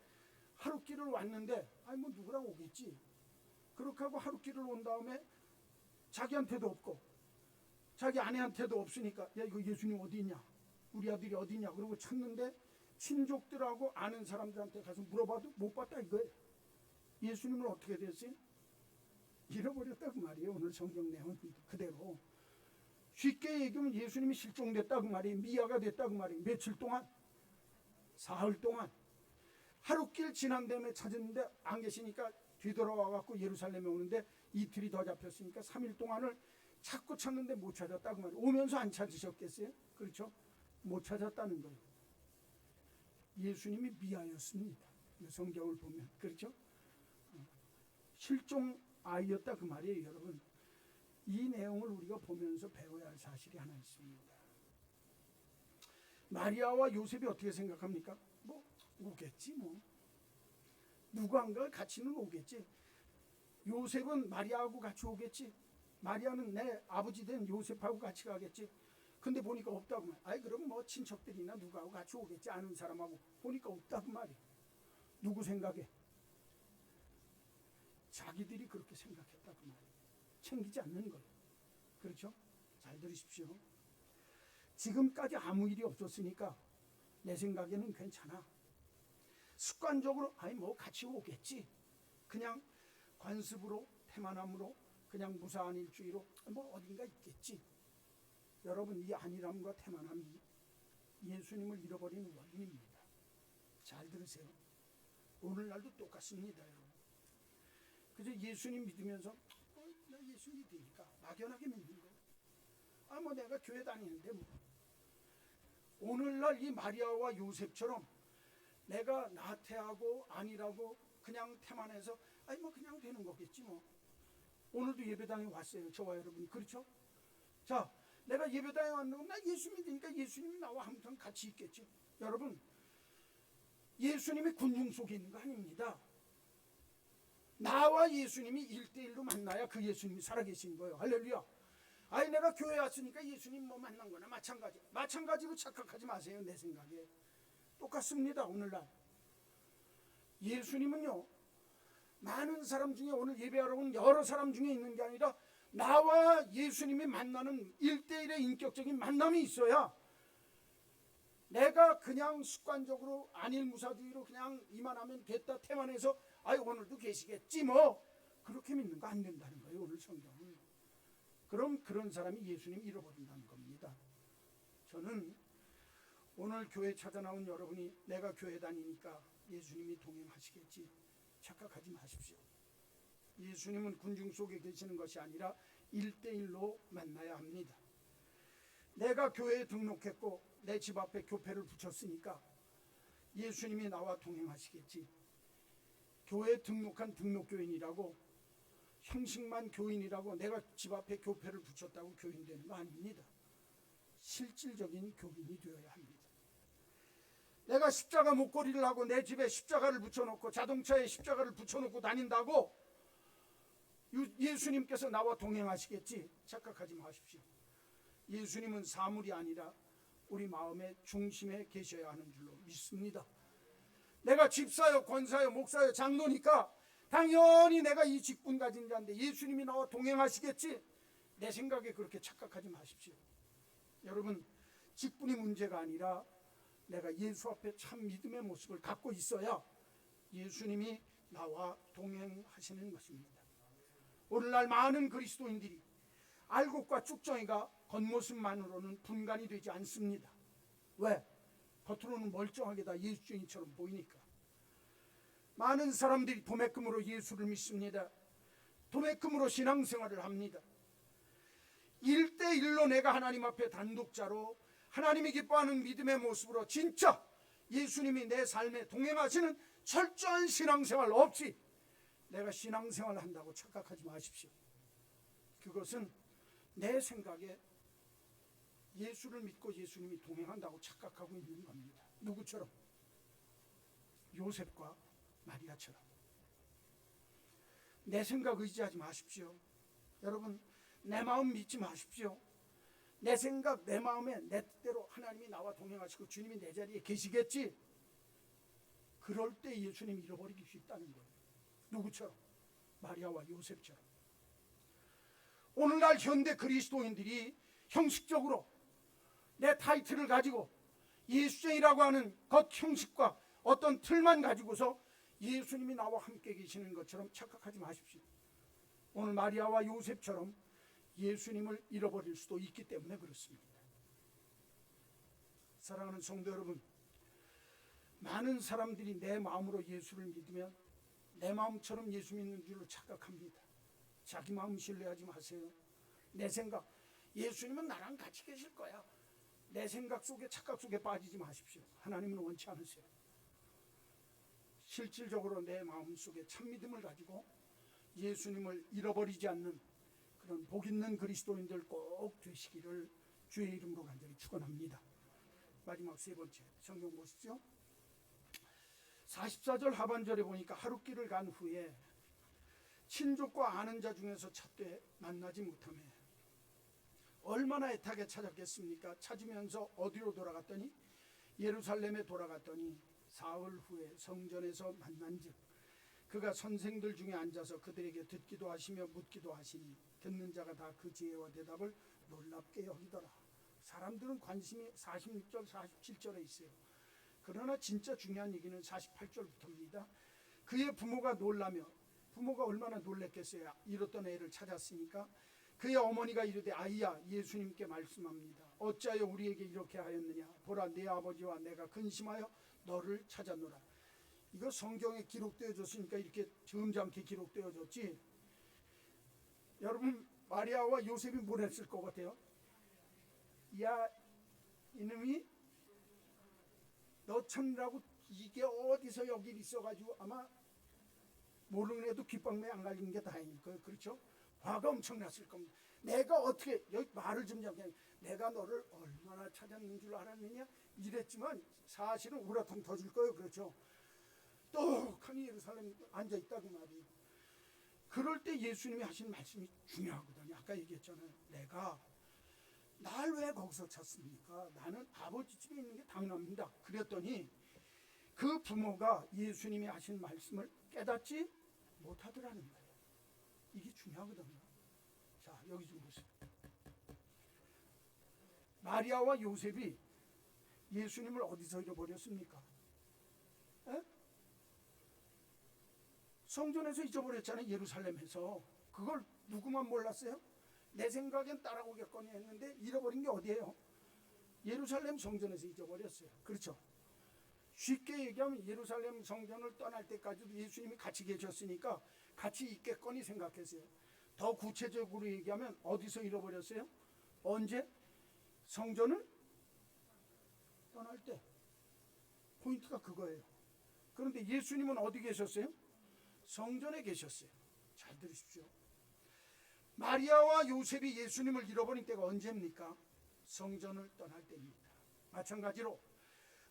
하루 길을 왔는데 아니 뭐 누구랑 오겠지. 그렇게 하고 하루 길을 온 다음에 자기한테도 없고 자기 아내한테도 없으니까 야 이거 예수님 어디 있냐, 우리 아들이 어디 있냐 그러고 찾는데 친족들하고 아는 사람들한테 가서 물어봐도 못 봤다 이거예요. 예수님은 어떻게 됐어요? 잃어버렸다고 말이에요. 오늘 성경 내용은 그대로. 쉽게 얘기하면 예수님이 실종됐다고 말이에요. 미아가 됐다고 말이에요. 며칠 동안? 사흘 동안. 하루길 지난 다음에 찾았는데 안 계시니까 뒤돌아와갖고 예루살렘에 오는데 이틀이 더 잡혔으니까 3일 동안을 찾고 찾는데 못 찾았다고 말이에요. 오면서 안 찾으셨겠어요? 그렇죠? 못 찾았다는 거예요. 예수님이 미아였습니다. 성경을 보면. 그렇죠? 실종 아이였다 그 말이에요. 여러분, 이 내용을 우리가 보면서 배워야 할 사실이 하나 있습니다. 마리아와 요셉이 어떻게 생각합니까? 뭐 오겠지 뭐. 누구한가 같이는 오겠지. 요셉은 마리아하고 같이 오겠지. 마리아는 내 아버지 된 요셉하고 같이 가겠지. 근데 보니까 없다고 말. 아이 그럼 뭐 친척들이나 누구하고 같이 오겠지. 아는 사람하고 보니까 없다고 말이야. 누구 생각에? 자기들이 그렇게 생각했다고 말이야. 챙기지 않는 거예요. 그렇죠? 잘 들으십시오. 지금까지 아무 일이 없었으니까 내 생각에는 괜찮아. 습관적으로 아니 뭐 같이 오겠지. 그냥 관습으로, 태만함으로, 그냥 무사한 일주의로 뭐 어딘가 있겠지. 여러분, 이 안일함과 태만함이 예수님을 잃어버리는 원인입니다. 잘 들으세요. 오늘날도 똑같습니다, 여러분. 그래서 예수님 믿으면서 나 예수 믿으니까 막연하게 믿는 거예요. 아 뭐 내가 교회 다니는데 뭐. 오늘날 이 마리아와 요셉처럼 내가 나태하고 아니라고 그냥 태만해서 아니 뭐 그냥 되는 거겠지 뭐. 오늘도 예배당에 왔어요. 저와 여러분이. 그렇죠? 자, 내가 예배당에 왔는데 나 예수 믿으니까 예수님이 나와 항상 같이 있겠죠. 여러분, 예수님이 군중 속에 있는 거 아닙니다. 나와 예수님이 1대1로 만나야 그 예수님이 살아계신 거예요. 할렐루야. 아니 내가 교회 왔으니까 예수님 뭐 만난 거나 마찬가지로 착각하지 마세요. 내 생각에 똑같습니다. 오늘날 예수님은요, 많은 사람 중에 오늘 예배하러 온 여러 사람 중에 있는 게 아니라 나와 예수님이 만나는 1대1의 인격적인 만남이 있어야 내가 그냥 습관적으로 안일무사주의로 그냥 이만하면 됐다 태만해서 아이 오늘도 계시겠지 뭐 그렇게 믿는 거 안 된다는 거예요. 오늘 성경은. 그럼 그런 사람이 예수님 잃어버린다는 겁니다. 저는 오늘 교회 찾아 나온 여러분이 내가 교회 다니니까 예수님이 동행하시겠지 착각하지 마십시오. 예수님은 군중 속에 계시는 것이 아니라 1대1로 만나야 합니다. 내가 교회에 등록했고 내 집 앞에 교패를 붙였으니까 예수님이 나와 동행하시겠지. 교회에 등록한 등록교인이라고 형식만 교인이라고 내가 집 앞에 교패를 붙였다고 교인 되는 거 아닙니다. 실질적인 교인이 되어야 합니다. 내가 십자가 목걸이를 하고 내 집에 십자가를 붙여놓고 자동차에 십자가를 붙여놓고 다닌다고 예수님께서 나와 동행하시겠지 착각하지 마십시오. 예수님은 사물이 아니라 우리 마음의 중심에 계셔야 하는 줄로 믿습니다. 내가 집사요, 권사요, 목사요, 장로니까 당연히 내가 이 직분 가진 자인데 예수님이 나와 동행하시겠지 내 생각에 그렇게 착각하지 마십시오. 여러분, 직분이 문제가 아니라 내가 예수 앞에 참 믿음의 모습을 갖고 있어야 예수님이 나와 동행하시는 것입니다. 오늘날 많은 그리스도인들이 알곡과 쭉정이가 겉모습만으로는 분간이 되지 않습니다. 왜? 겉으로는 멀쩡하게 다 예수주의처럼 보이니까. 많은 사람들이 도매금으로 예수를 믿습니다. 도매금으로 신앙생활을 합니다. 1대1로 내가 하나님 앞에 단독자로 하나님이 기뻐하는 믿음의 모습으로 진짜 예수님이 내 삶에 동행하시는 철저한 신앙생활 없이 내가 신앙생활을 한다고 착각하지 마십시오. 그것은 내 생각에 예수를 믿고 예수님이 동행한다고 착각하고 있는 겁니다. 누구처럼? 요셉과 마리아처럼. 내 생각 의지하지 마십시오. 여러분, 내 마음 믿지 마십시오. 내 생각, 내 마음에 내 뜻대로 하나님이 나와 동행하시고 주님이 내 자리에 계시겠지. 그럴 때 예수님 잃어버리기 쉽다는 거예요. 누구처럼? 마리아와 요셉처럼. 오늘날 현대 그리스도인들이 형식적으로 내 타이틀을 가지고 예수쟁이라고 하는 겉 형식과 어떤 틀만 가지고서 예수님이 나와 함께 계시는 것처럼 착각하지 마십시오. 오늘 마리아와 요셉처럼 예수님을 잃어버릴 수도 있기 때문에 그렇습니다. 사랑하는 성도 여러분, 많은 사람들이 내 마음으로 예수를 믿으면 내 마음처럼 예수 믿는 줄로 착각합니다. 자기 마음 신뢰하지 마세요. 내 생각, 예수님은 나랑 같이 계실 거야. 내 생각 속에, 착각 속에 빠지지 마십시오. 하나님은 원치 않으세요. 실질적으로 내 마음 속에 참 믿음을 가지고 예수님을 잃어버리지 않는 그런 복 있는 그리스도인들 꼭 되시기를 주의 이름으로 간절히 축원합니다. 마지막 세 번째 성경 보십시오. 44절 하반절에 보니까 하룻길을 간 후에 친족과 아는 자 중에서 찾되 만나지 못하며 얼마나 애타게 찾았겠습니까? 찾으면서 어디로 돌아갔더니 예루살렘에 돌아갔더니 사흘 후에 성전에서 만난즉 그가 선생들 중에 앉아서 그들에게 듣기도 하시며 묻기도 하시니 듣는 자가 다 그 지혜와 대답을 놀랍게 여기더라. 사람들은 관심이 46절 47절에 있어요. 그러나 진짜 중요한 얘기는 48절부터입니다. 그의 부모가 놀라며, 부모가 얼마나 놀랬겠어요. 잃었던 애를 찾았으니까. 그의 어머니가 이르되 아이야, 예수님께 말씀합니다. 어찌하여 우리에게 이렇게 하였느냐. 보라, 네 아버지와 내가 근심하여 너를 찾았노라. 이거 성경에 기록되어졌으니까 이렇게 점잖게 기록되어졌지. 여러분, 마리아와 요셉이 뭘 했을 것 같아요? 야, 이놈이 너 천이라고 이게 어디서 여기 있어가지고 아마 모르는 애도 귓방에 안 갈리는 게 다행일 거예요. 그렇죠? 화가 엄청났을 겁니다. 내가 어떻게, 여기 말을 좀 잠깐, 내가 너를 얼마나 찾았는 줄 알았느냐 이랬지만 사실은 우라통 터질 거예요. 그렇죠? 똑하니 예루살렘에 앉아있다 그 말이에요. 그럴 때 예수님이 하신 말씀이 중요하거든요. 아까 얘기했잖아요. 내가 날 왜 거기서 찾습니까? 나는 아버지 집에 있는 게 당연합니다. 그랬더니 그 부모가 예수님이 하신 말씀을 깨닫지 못하더라는 거예요. 이게 중요하거든요. 자, 여기 좀 보세요. 마리아와 요셉이 예수님을 어디서 잃어버렸습니까? 에? 성전에서 잊어버렸잖아요. 예루살렘에서. 그걸 누구만 몰랐어요? 내 생각엔 따라오겠거니 했는데 잃어버린 게 어디예요? 예루살렘 성전에서 잊어버렸어요. 그렇죠? 쉽게 얘기하면 예루살렘 성전을 떠날 때까지도 예수님이 같이 계셨으니까 같이 있겠거니 생각했어요. 더 구체적으로 얘기하면 어디서 잃어버렸어요? 언제? 성전을 떠날 때. 포인트가 그거예요. 그런데 예수님은 어디 계셨어요? 성전에 계셨어요. 잘 들으십시오. 마리아와 요셉이 예수님을 잃어버린 때가 언제입니까? 성전을 떠날 때입니다. 마찬가지로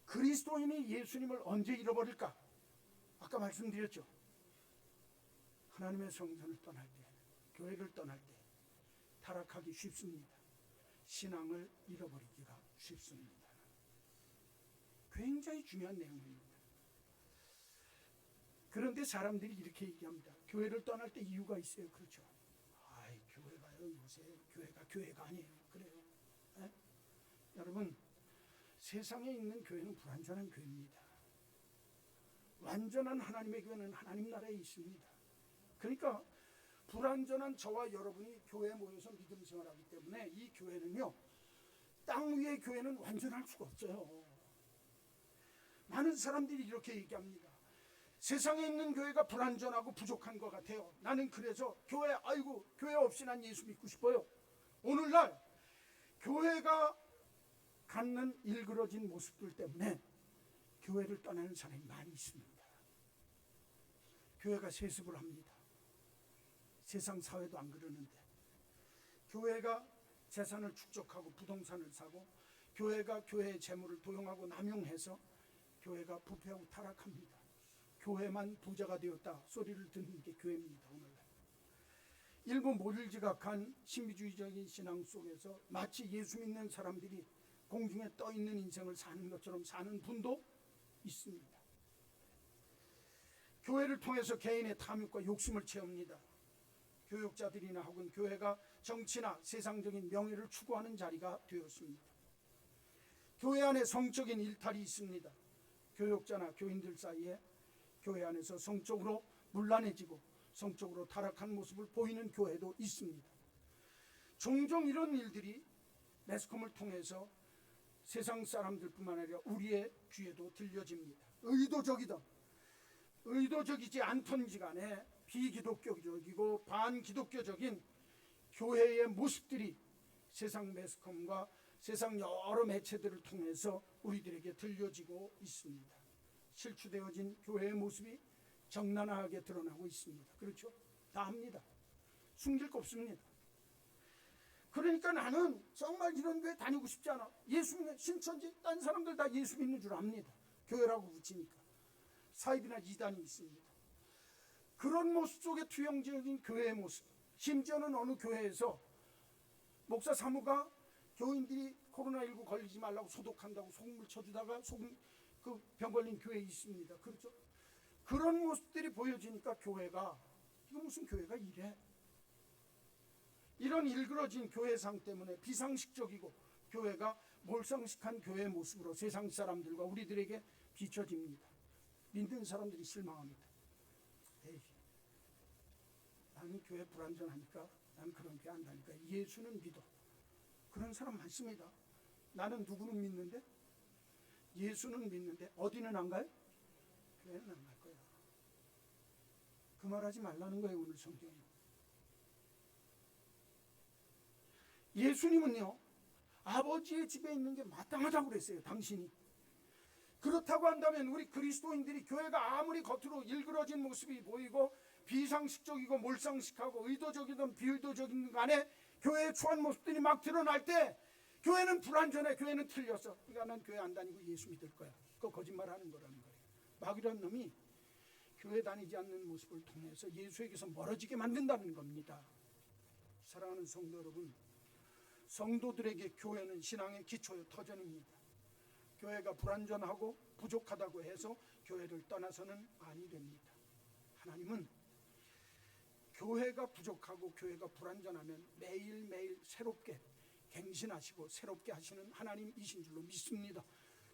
그리스도인이 예수님을 언제 잃어버릴까? 아까 말씀드렸죠. 하나님의 성전을 떠날 때, 교회를 떠날 때 타락하기 쉽습니다. 신앙을 잃어버리기가 쉽습니다. 굉장히 중요한 내용입니다. 그런데 사람들이 이렇게 얘기합니다. 교회를 떠날 때 이유가 있어요. 그렇죠? 아이, 교회가요, 요새 교회가 아니에요. 그래요. 에? 여러분, 세상에 있는 교회는 불완전한 교회입니다. 완전한 하나님의 교회는 하나님 나라에 있습니다. 그러니까 불완전한 저와 여러분이 교회에 모여서 믿음 생활하기 때문에 이 교회는요, 땅 위의 교회는 완전할 수가 없어요. 많은 사람들이 이렇게 얘기합니다. 세상에 있는 교회가 불완전하고 부족한 것 같아요. 나는 그래서 교회 없이 난 예수 믿고 싶어요. 오늘날 교회가 갖는 일그러진 모습들 때문에 교회를 떠나는 사람이 많이 있습니다. 교회가 세습을 합니다. 세상 사회도 안 그러는데 교회가 재산을 축적하고 부동산을 사고 교회가 교회의 재물을 도용하고 남용해서 교회가 부패하고 타락합니다. 교회만 부자가 되었다 소리를 듣는 게 교회입니다. 오늘날 일부 몰지각한 신비주의적인 신앙 속에서 마치 예수 믿는 사람들이 공중에 떠 있는 인생을 사는 것처럼 사는 분도 있습니다. 교회를 통해서 개인의 탐욕과 욕심을 채웁니다. 교육자들이나 혹은 교회가 정치나 세상적인 명예를 추구하는 자리가 되었습니다. 교회 안에 성적인 일탈이 있습니다. 교육자나 교인들 사이에 교회 안에서 성적으로 문란해지고 성적으로 타락한 모습을 보이는 교회도 있습니다. 종종 이런 일들이 매스컴을 통해서 세상 사람들뿐만 아니라 우리의 귀에도 들려집니다. 의도적이지 않던지 간에 비기독교적이고 반기독교적인 교회의 모습들이 세상 매스컴과 세상 여러 매체들을 통해서 우리들에게 들려지고 있습니다. 실추되어진 교회의 모습이 적나라하게 드러나고 있습니다. 그렇죠? 다 합니다. 숨길 거 없습니다. 그러니까 나는 정말 이런 교회 다니고 싶지 않아. 예수 믿는 신천지 딴 사람들 다 예수 믿는 줄 압니다. 교회라고 붙이니까. 사입이나 이단이 있습니다. 그런 모습 속에 투영적인 교회의 모습, 심지어는 어느 교회에서 목사 사무가 교인들이 코로나19 걸리지 말라고 소독한다고 소금을 쳐주다가 그 병 걸린 교회 있습니다. 그렇죠? 그런 모습들이 보여지니까 교회가 이거 무슨 교회가 이래? 이런 일그러진 교회상 때문에 비상식적이고 교회가 몰상식한 교회의 모습으로 세상 사람들과 우리들에게 비춰집니다. 믿는 사람들이 실망합니다. 에이, 나는 교회 불완전하니까 난 그런 교회 안 다니까 예수는 믿어. 그런 사람 많습니다. 나는 누구는 믿는데? 예수는 믿는데 어디는 안 가요? 교회는 안 갈 거야. 그 말하지 말라는 거예요. 오늘 성경이. 예수님은요, 아버지의 집에 있는 게 마땅하다고 그랬어요. 당신이. 그렇다고 한다면 우리 그리스도인들이 교회가 아무리 겉으로 일그러진 모습이 보이고 비상식적이고 몰상식하고 의도적이든 비의도적이든 간에 교회의 추한 모습들이 막 드러날 때 교회는 불완전해. 교회는 틀렸어. 그러니까 난 교회 안 다니고 예수 믿을 거야. 그거 거짓말하는 거라는 거예요. 마귀란 놈이 교회 다니지 않는 모습을 통해서 예수에게서 멀어지게 만든다는 겁니다. 사랑하는 성도 여러분, 성도들에게 교회는 신앙의 기초요 터전입니다. 교회가 불완전하고 부족하다고 해서 교회를 떠나서는 아니 됩니다. 하나님은 교회가 부족하고 교회가 불완전하면 매일매일 새롭게 갱신하시고 새롭게 하시는 하나님이신 줄로 믿습니다.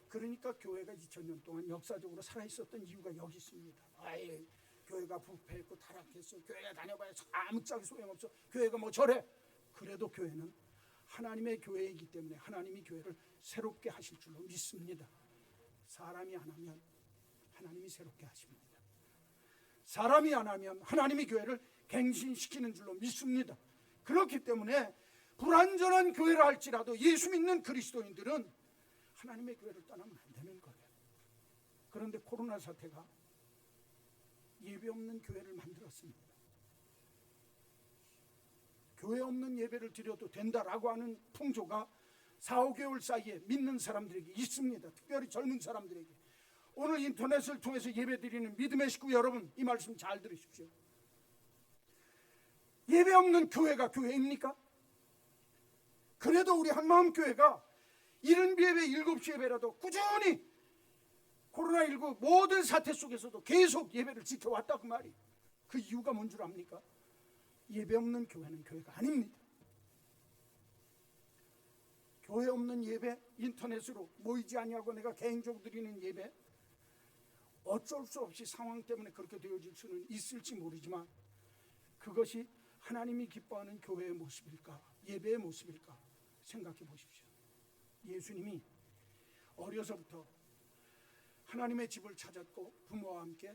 그러니까 교회가 2000년 동안 역사적으로 살아있었던 이유가 여기 있습니다. 아예 교회가 부패했고 타락했어. 교회 다녀봐야 아무짝에 소용없어. 교회가 뭐 저래. 그래도 교회는 하나님의 교회이기 때문에 하나님이 교회를 새롭게 하실 줄로 믿습니다. 사람이 안 하면 하나님이 새롭게 하십니다. 사람이 안 하면 하나님이 교회를 갱신시키는 줄로 믿습니다. 그렇기 때문에 불완전한 교회라 할지라도 예수 믿는 그리스도인들은 하나님의 교회를 떠나면 안 되는 거예요. 그런데 코로나 사태가 예배 없는 교회를 만들었습니다. 교회 없는 예배를 드려도 된다라고 하는 풍조가 4-5개월 사이에 믿는 사람들에게 있습니다. 특별히 젊은 사람들에게. 오늘 인터넷을 통해서 예배 드리는 믿음의 식구 여러분, 이 말씀 잘 들으십시오. 예배 없는 교회가 교회입니까? 그래도 우리 한마음교회가 이른 예배 7시 예배라도 꾸준히 코로나19 모든 사태 속에서도 계속 예배를 지켜왔다 그 말이에요. 그 이유가 뭔 줄 압니까? 예배 없는 교회는 교회가 아닙니다. 교회 없는 예배, 인터넷으로 모이지 아니하고 내가 개인적으로 드리는 예배, 어쩔 수 없이 상황 때문에 그렇게 되어질 수는 있을지 모르지만 그것이 하나님이 기뻐하는 교회의 모습일까, 예배의 모습일까 생각해 보십시오. 예수님이 어려서부터 하나님의 집을 찾았고 부모와 함께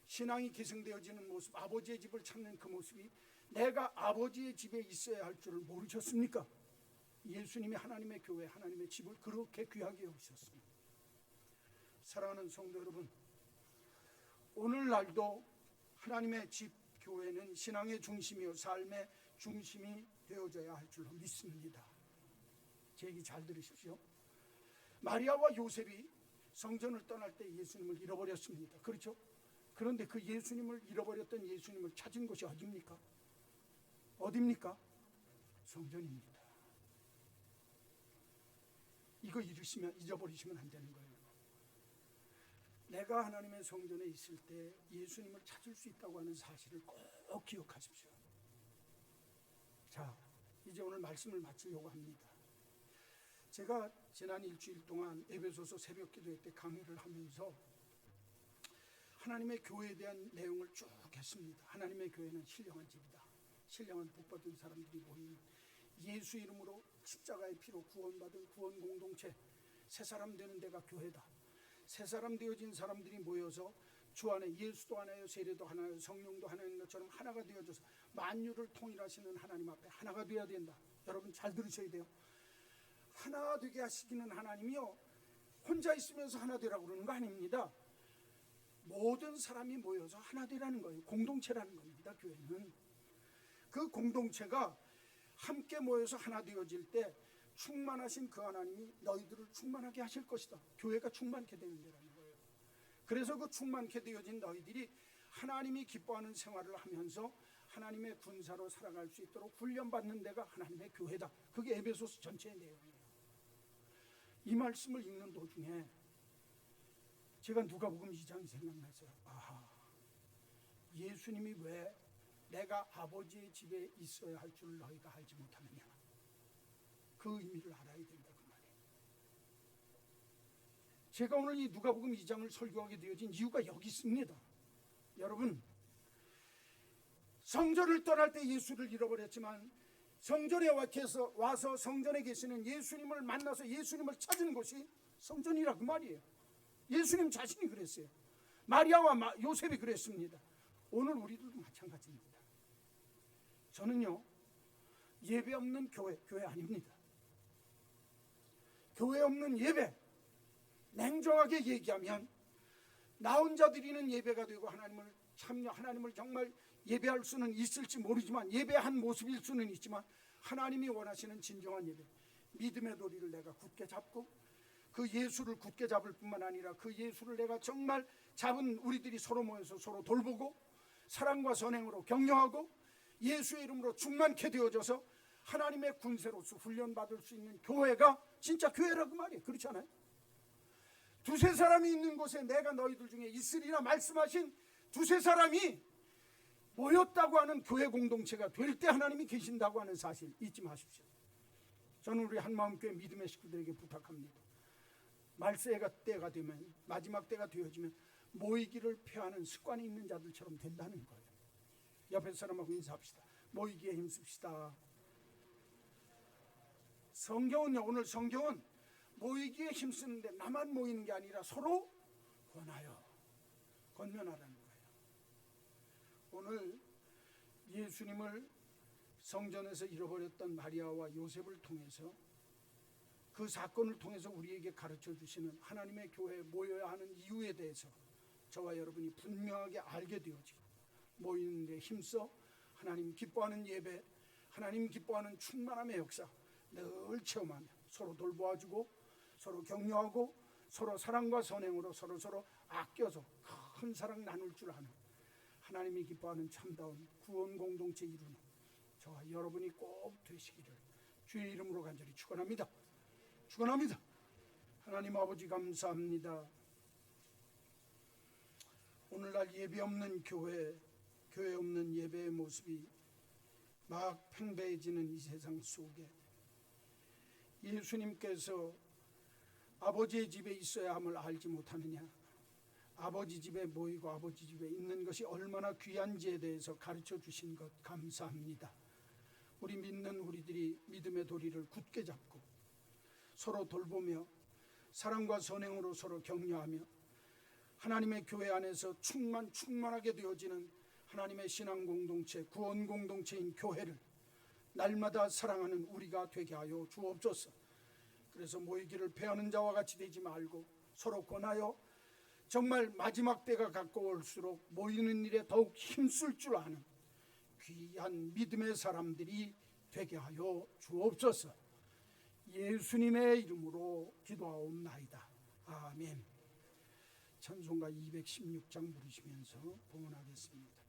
신앙이 계승되어지는 모습, 아버지의 집을 찾는 그 모습이 내가 아버지의 집에 있어야 할 줄을 모르셨습니까? 예수님이 하나님의 교회, 하나님의 집을 그렇게 귀하게 여기셨습니다. 사랑하는 성도 여러분, 오늘날도 하나님의 집, 교회는 신앙의 중심이요 삶의 중심이 되어져야 할 줄로 믿습니다. 제 얘기 잘 들으십시오. 마리아와 요셉이 성전을 떠날 때 예수님을 잃어버렸습니다. 그렇죠? 그런데 그 예수님을 잃어버렸던 예수님을 찾은 곳이 어디입니까? 어디입니까? 성전입니다. 이거 잊어버리시면 안 되는 거예요. 내가 하나님의 성전에 있을 때 예수님을 찾을 수 있다고 하는 사실을 꼭 기억하십시오. 자, 이제 오늘 말씀을 마치려고 합니다. 제가 지난 일주일 동안 에베소서 새벽 기도회 때 강의를 하면서 하나님의 교회에 대한 내용을 쭉 했습니다. 하나님의 교회는 신령한 집이다. 신령한 복받은 사람들이 모이는 예수 이름으로 십자가의 피로 구원받은 구원 공동체, 새 사람 되는 데가 교회다. 새 사람 되어진 사람들이 모여서 주 안에 예수도 하나요, 세례도 하나요, 성령도 하나인 것처럼 하나가 되어져서 만유를 통일하시는 하나님 앞에 하나가 되어야 된다. 여러분 잘 들으셔야 돼요. 하나 되게 하시기는 하나님이요, 혼자 있으면서 하나 되라고 그러는 거 아닙니다. 모든 사람이 모여서 하나 되라는 거예요. 공동체라는 겁니다. 교회는 그 공동체가 함께 모여서 하나 되어질 때 충만하신 그 하나님이 너희들을 충만하게 하실 것이다. 교회가 충만케 되는 데라는 거예요. 그래서 그 충만케 되어진 너희들이 하나님이 기뻐하는 생활을 하면서 하나님의 군사로 살아갈 수 있도록 훈련받는 데가 하나님의 교회다. 그게 에베소서 전체의 내용이에요. 이 말씀을 읽는 도중에 제가 누가복음 2장이 생각났어요. 아하, 예수님이 왜 내가 아버지의 집에 있어야 할 줄 너희가 알지 못하느냐, 그 의미를 알아야 된다 그 말이에요. 제가 오늘 이 누가복음 2장을 설교하게 되어진 이유가 여기 있습니다. 여러분, 성전을 떠날 때 예수를 잃어버렸지만 성전에 와서 성전에 계시는 예수님을 만나서 예수님을 찾은 곳이 성전이라 그 말이에요. 예수님 자신이 그랬어요. 마리아와 요셉이 그랬습니다. 오늘 우리들도 마찬가지입니다. 저는요, 예배 없는 교회 아닙니다. 교회 없는 예배, 냉정하게 얘기하면 나 혼자 드리는 예배가 되고 하나님을 정말 예배할 수는 있을지 모르지만, 예배한 모습일 수는 있지만, 하나님이 원하시는 진정한 예배, 믿음의 도리를 내가 굳게 잡고 그 예수를 굳게 잡을 뿐만 아니라 그 예수를 내가 정말 잡은 우리들이 서로 모여서 서로 돌보고 사랑과 선행으로 격려하고 예수의 이름으로 충만케 되어져서 하나님의 군세로서 훈련받을 수 있는 교회가 진짜 교회라고 말이에요. 그렇지 않아요? 두세 사람이 있는 곳에 내가 너희들 중에 있으리라 말씀하신 두세 사람이 모였다고 하는 교회 공동체가 될 때 하나님이 계신다고 하는 사실 잊지 마십시오. 저는 우리 한마음교회 믿음의 식구들에게 부탁합니다. 말세가 때가 되면, 마지막 때가 되어지면 모이기를 폐하는 습관이 있는 자들처럼 된다는 거예요. 옆에 사람하고 인사합시다. 모이기에 힘씁시다. 성경은요, 오늘 성경은 모이기에 힘쓰는데 나만 모이는 게 아니라 서로 권하여 권면하라는 거예요. 오늘 예수님을 성전에서 잃어버렸던 마리아와 요셉을 통해서, 그 사건을 통해서 우리에게 가르쳐 주시는 하나님의 교회에 모여야 하는 이유에 대해서 저와 여러분이 분명하게 알게 되어지고, 모이는 데 힘써 하나님 기뻐하는 예배, 하나님 기뻐하는 충만함의 역사 늘 체험하며 서로 돌보아주고 서로 격려하고 서로 사랑과 선행으로 서로 아껴서 큰 사랑 나눌 줄 아는 하나님이 기뻐하는 참다운 구원 공동체 이루는 저와 여러분이 꼭 되시기를 주의 이름으로 간절히 축원합니다. 축원합니다. 하나님 아버지 감사합니다. 오늘날 예배 없는 교회 없는 예배의 모습이 막 팽배해지는 이 세상 속에 예수님께서 아버지의 집에 있어야 함을 알지 못하느냐? 아버지 집에 모이고 아버지 집에 있는 것이 얼마나 귀한지에 대해서 가르쳐 주신 것 감사합니다. 우리 믿는 우리들이 믿음의 도리를 굳게 잡고 서로 돌보며 사랑과 선행으로 서로 격려하며 하나님의 교회 안에서 충만하게 되어지는 하나님의 신앙 공동체, 구원 공동체인 교회를 날마다 사랑하는 우리가 되게 하여 주옵소서. 그래서 모이기를 패하는 자와 같이 되지 말고 서로 권하여 정말 마지막 때가 가까울수록 모이는 일에 더욱 힘쓸 줄 아는 귀한 믿음의 사람들이 되게 하여 주옵소서. 예수님의 이름으로 기도하옵나이다. 아멘. 찬송가 216장 부르시면서 봉헌하겠습니다.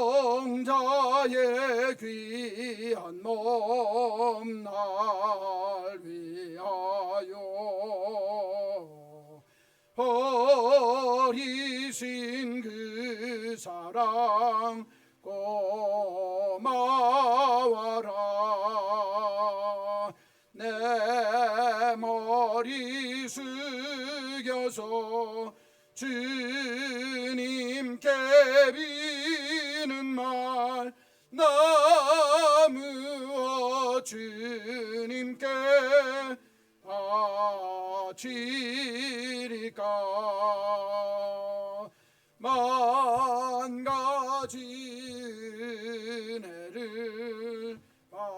성자의 귀한 몸 날 위하여 버리신 그 사랑 고마워라. 내 머리 숙여서 주님께 비는 말 나무어 주님께 바치리까. 만 가지 은혜를 받았으니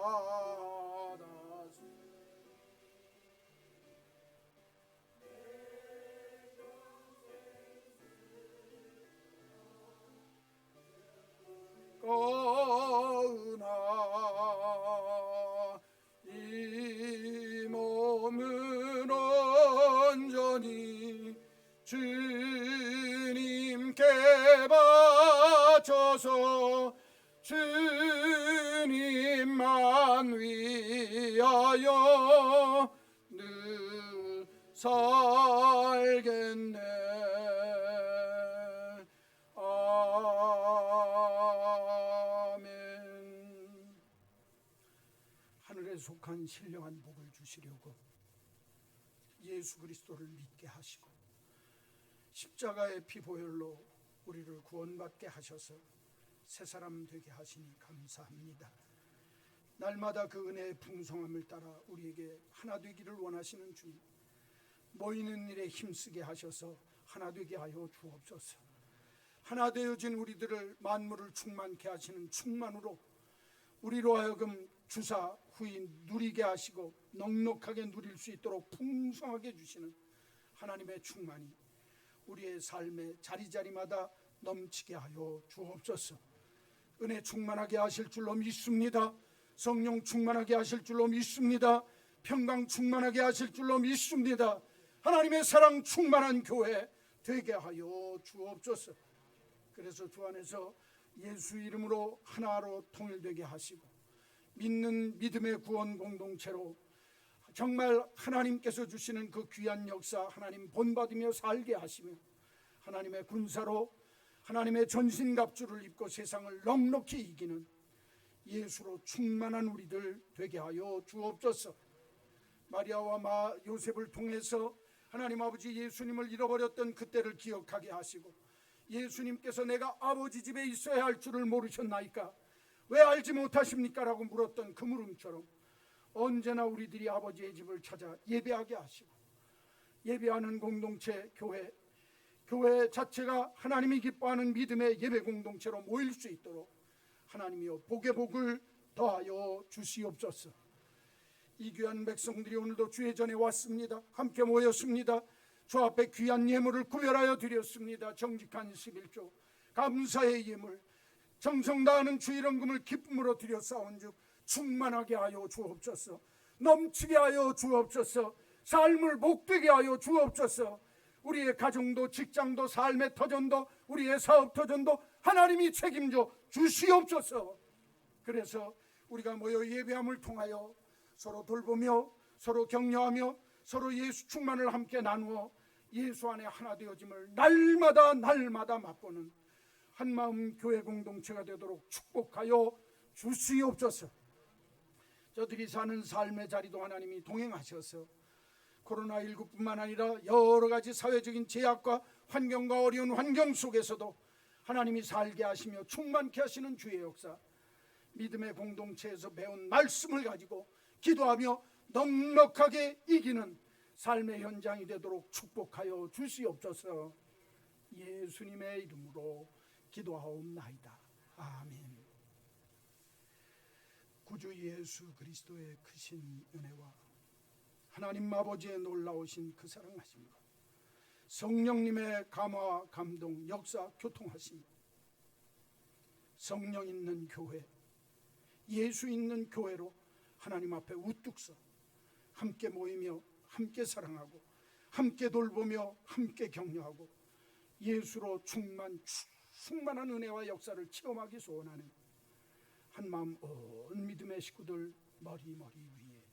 거으나 이 몸은 온전히 주님께 바쳐서 주님만 위하여 늘 살겠네. 하늘에 속한 신령한 복을 주시려고 예수 그리스도를 믿게 하시고 십자가의 피 보혈로 우리를 구원받게 하셔서 새 사람 되게 하시니 감사합니다. 날마다 그 은혜의 풍성함을 따라 우리에게 하나 되기를 원하시는 주님, 모이는 일에 힘쓰게 하셔서 하나 되게 하여 주옵소서. 하나 되어진 우리들을 만물을 충만케 하시는 충만으로 우리로 하여금 주사 후인 누리게 하시고 넉넉하게 누릴 수 있도록 풍성하게 주시는 하나님의 충만이 우리의 삶의 자리자리마다 넘치게 하여 주옵소서. 은혜 충만하게 하실 줄로 믿습니다. 성령 충만하게 하실 줄로 믿습니다. 평강 충만하게 하실 줄로 믿습니다. 하나님의 사랑 충만한 교회 되게 하여 주옵소서. 그래서 주 안에서 예수 이름으로 하나로 통일되게 하시고 믿는 믿음의 구원 공동체로 정말 하나님께서 주시는 그 귀한 역사 하나님 본받으며 살게 하시며 하나님의 군사로 하나님의 전신갑주를 입고 세상을 넉넉히 이기는 예수로 충만한 우리들 되게 하여 주옵소서. 마리아와 요셉을 통해서 하나님 아버지 예수님을 잃어버렸던 그때를 기억하게 하시고 예수님께서 내가 아버지 집에 있어야 할 줄을 모르셨나이까? 왜 알지 못하십니까? 라고 물었던 그 물음처럼 언제나 우리들이 아버지의 집을 찾아 예배하게 하시고 예배하는 공동체 교회 자체가 하나님이 기뻐하는 믿음의 예배 공동체로 모일 수 있도록 하나님이여 복의 복을 더하여 주시옵소서. 이 귀한 백성들이 오늘도 주의 전에 왔습니다. 함께 모였습니다. 주 앞에 귀한 예물을 구별하여 드렸습니다. 정직한 11조 감사의 예물 정성 다하는 주 이름금을 기쁨으로 드려 싸운즉 충만하게 하여 주옵소서. 넘치게 하여 주옵소서. 삶을 복되게 하여 주옵소서. 우리의 가정도 직장도 삶의 터전도 우리의 사업 터전도 하나님이 책임져 주시옵소서. 그래서 우리가 모여 예배함을 통하여 서로 돌보며 서로 격려하며 서로 예수 충만을 함께 나누어 예수 안에 하나 되어짐을 날마다 맛보는 한마음 교회 공동체가 되도록 축복하여 주시옵소서. 저들이 사는 삶의 자리도 하나님이 동행하셔서 코로나19뿐만 아니라 여러 가지 사회적인 제약과 환경과 어려운 환경 속에서도 하나님이 살게 하시며 충만케 하시는 주의 역사, 믿음의 공동체에서 배운 말씀을 가지고 기도하며 넉넉하게 이기는 삶의 현장이 되도록 축복하여 주시옵소서. 예수님의 이름으로 기도하옵나이다. 아멘. 구주 예수 그리스도의 크신 은혜와 하나님 아버지의 놀라우신 그 사랑하심과 성령님의 감화 감동 역사 교통하심, 성령 있는 교회, 예수 있는 교회로 하나님 앞에 우뚝 서 함께 모이며 함께 사랑하고 함께 돌보며 함께 격려하고 예수로 충만한 은혜와 역사를 체험하기 소원하는 한마음 온 믿음의 식구들 머리 위에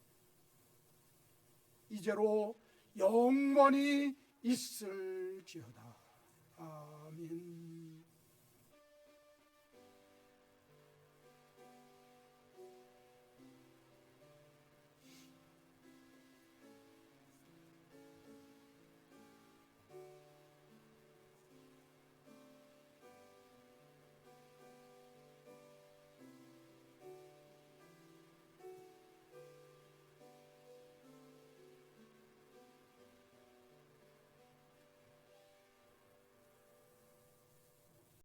이제로 영원히 있을지어다.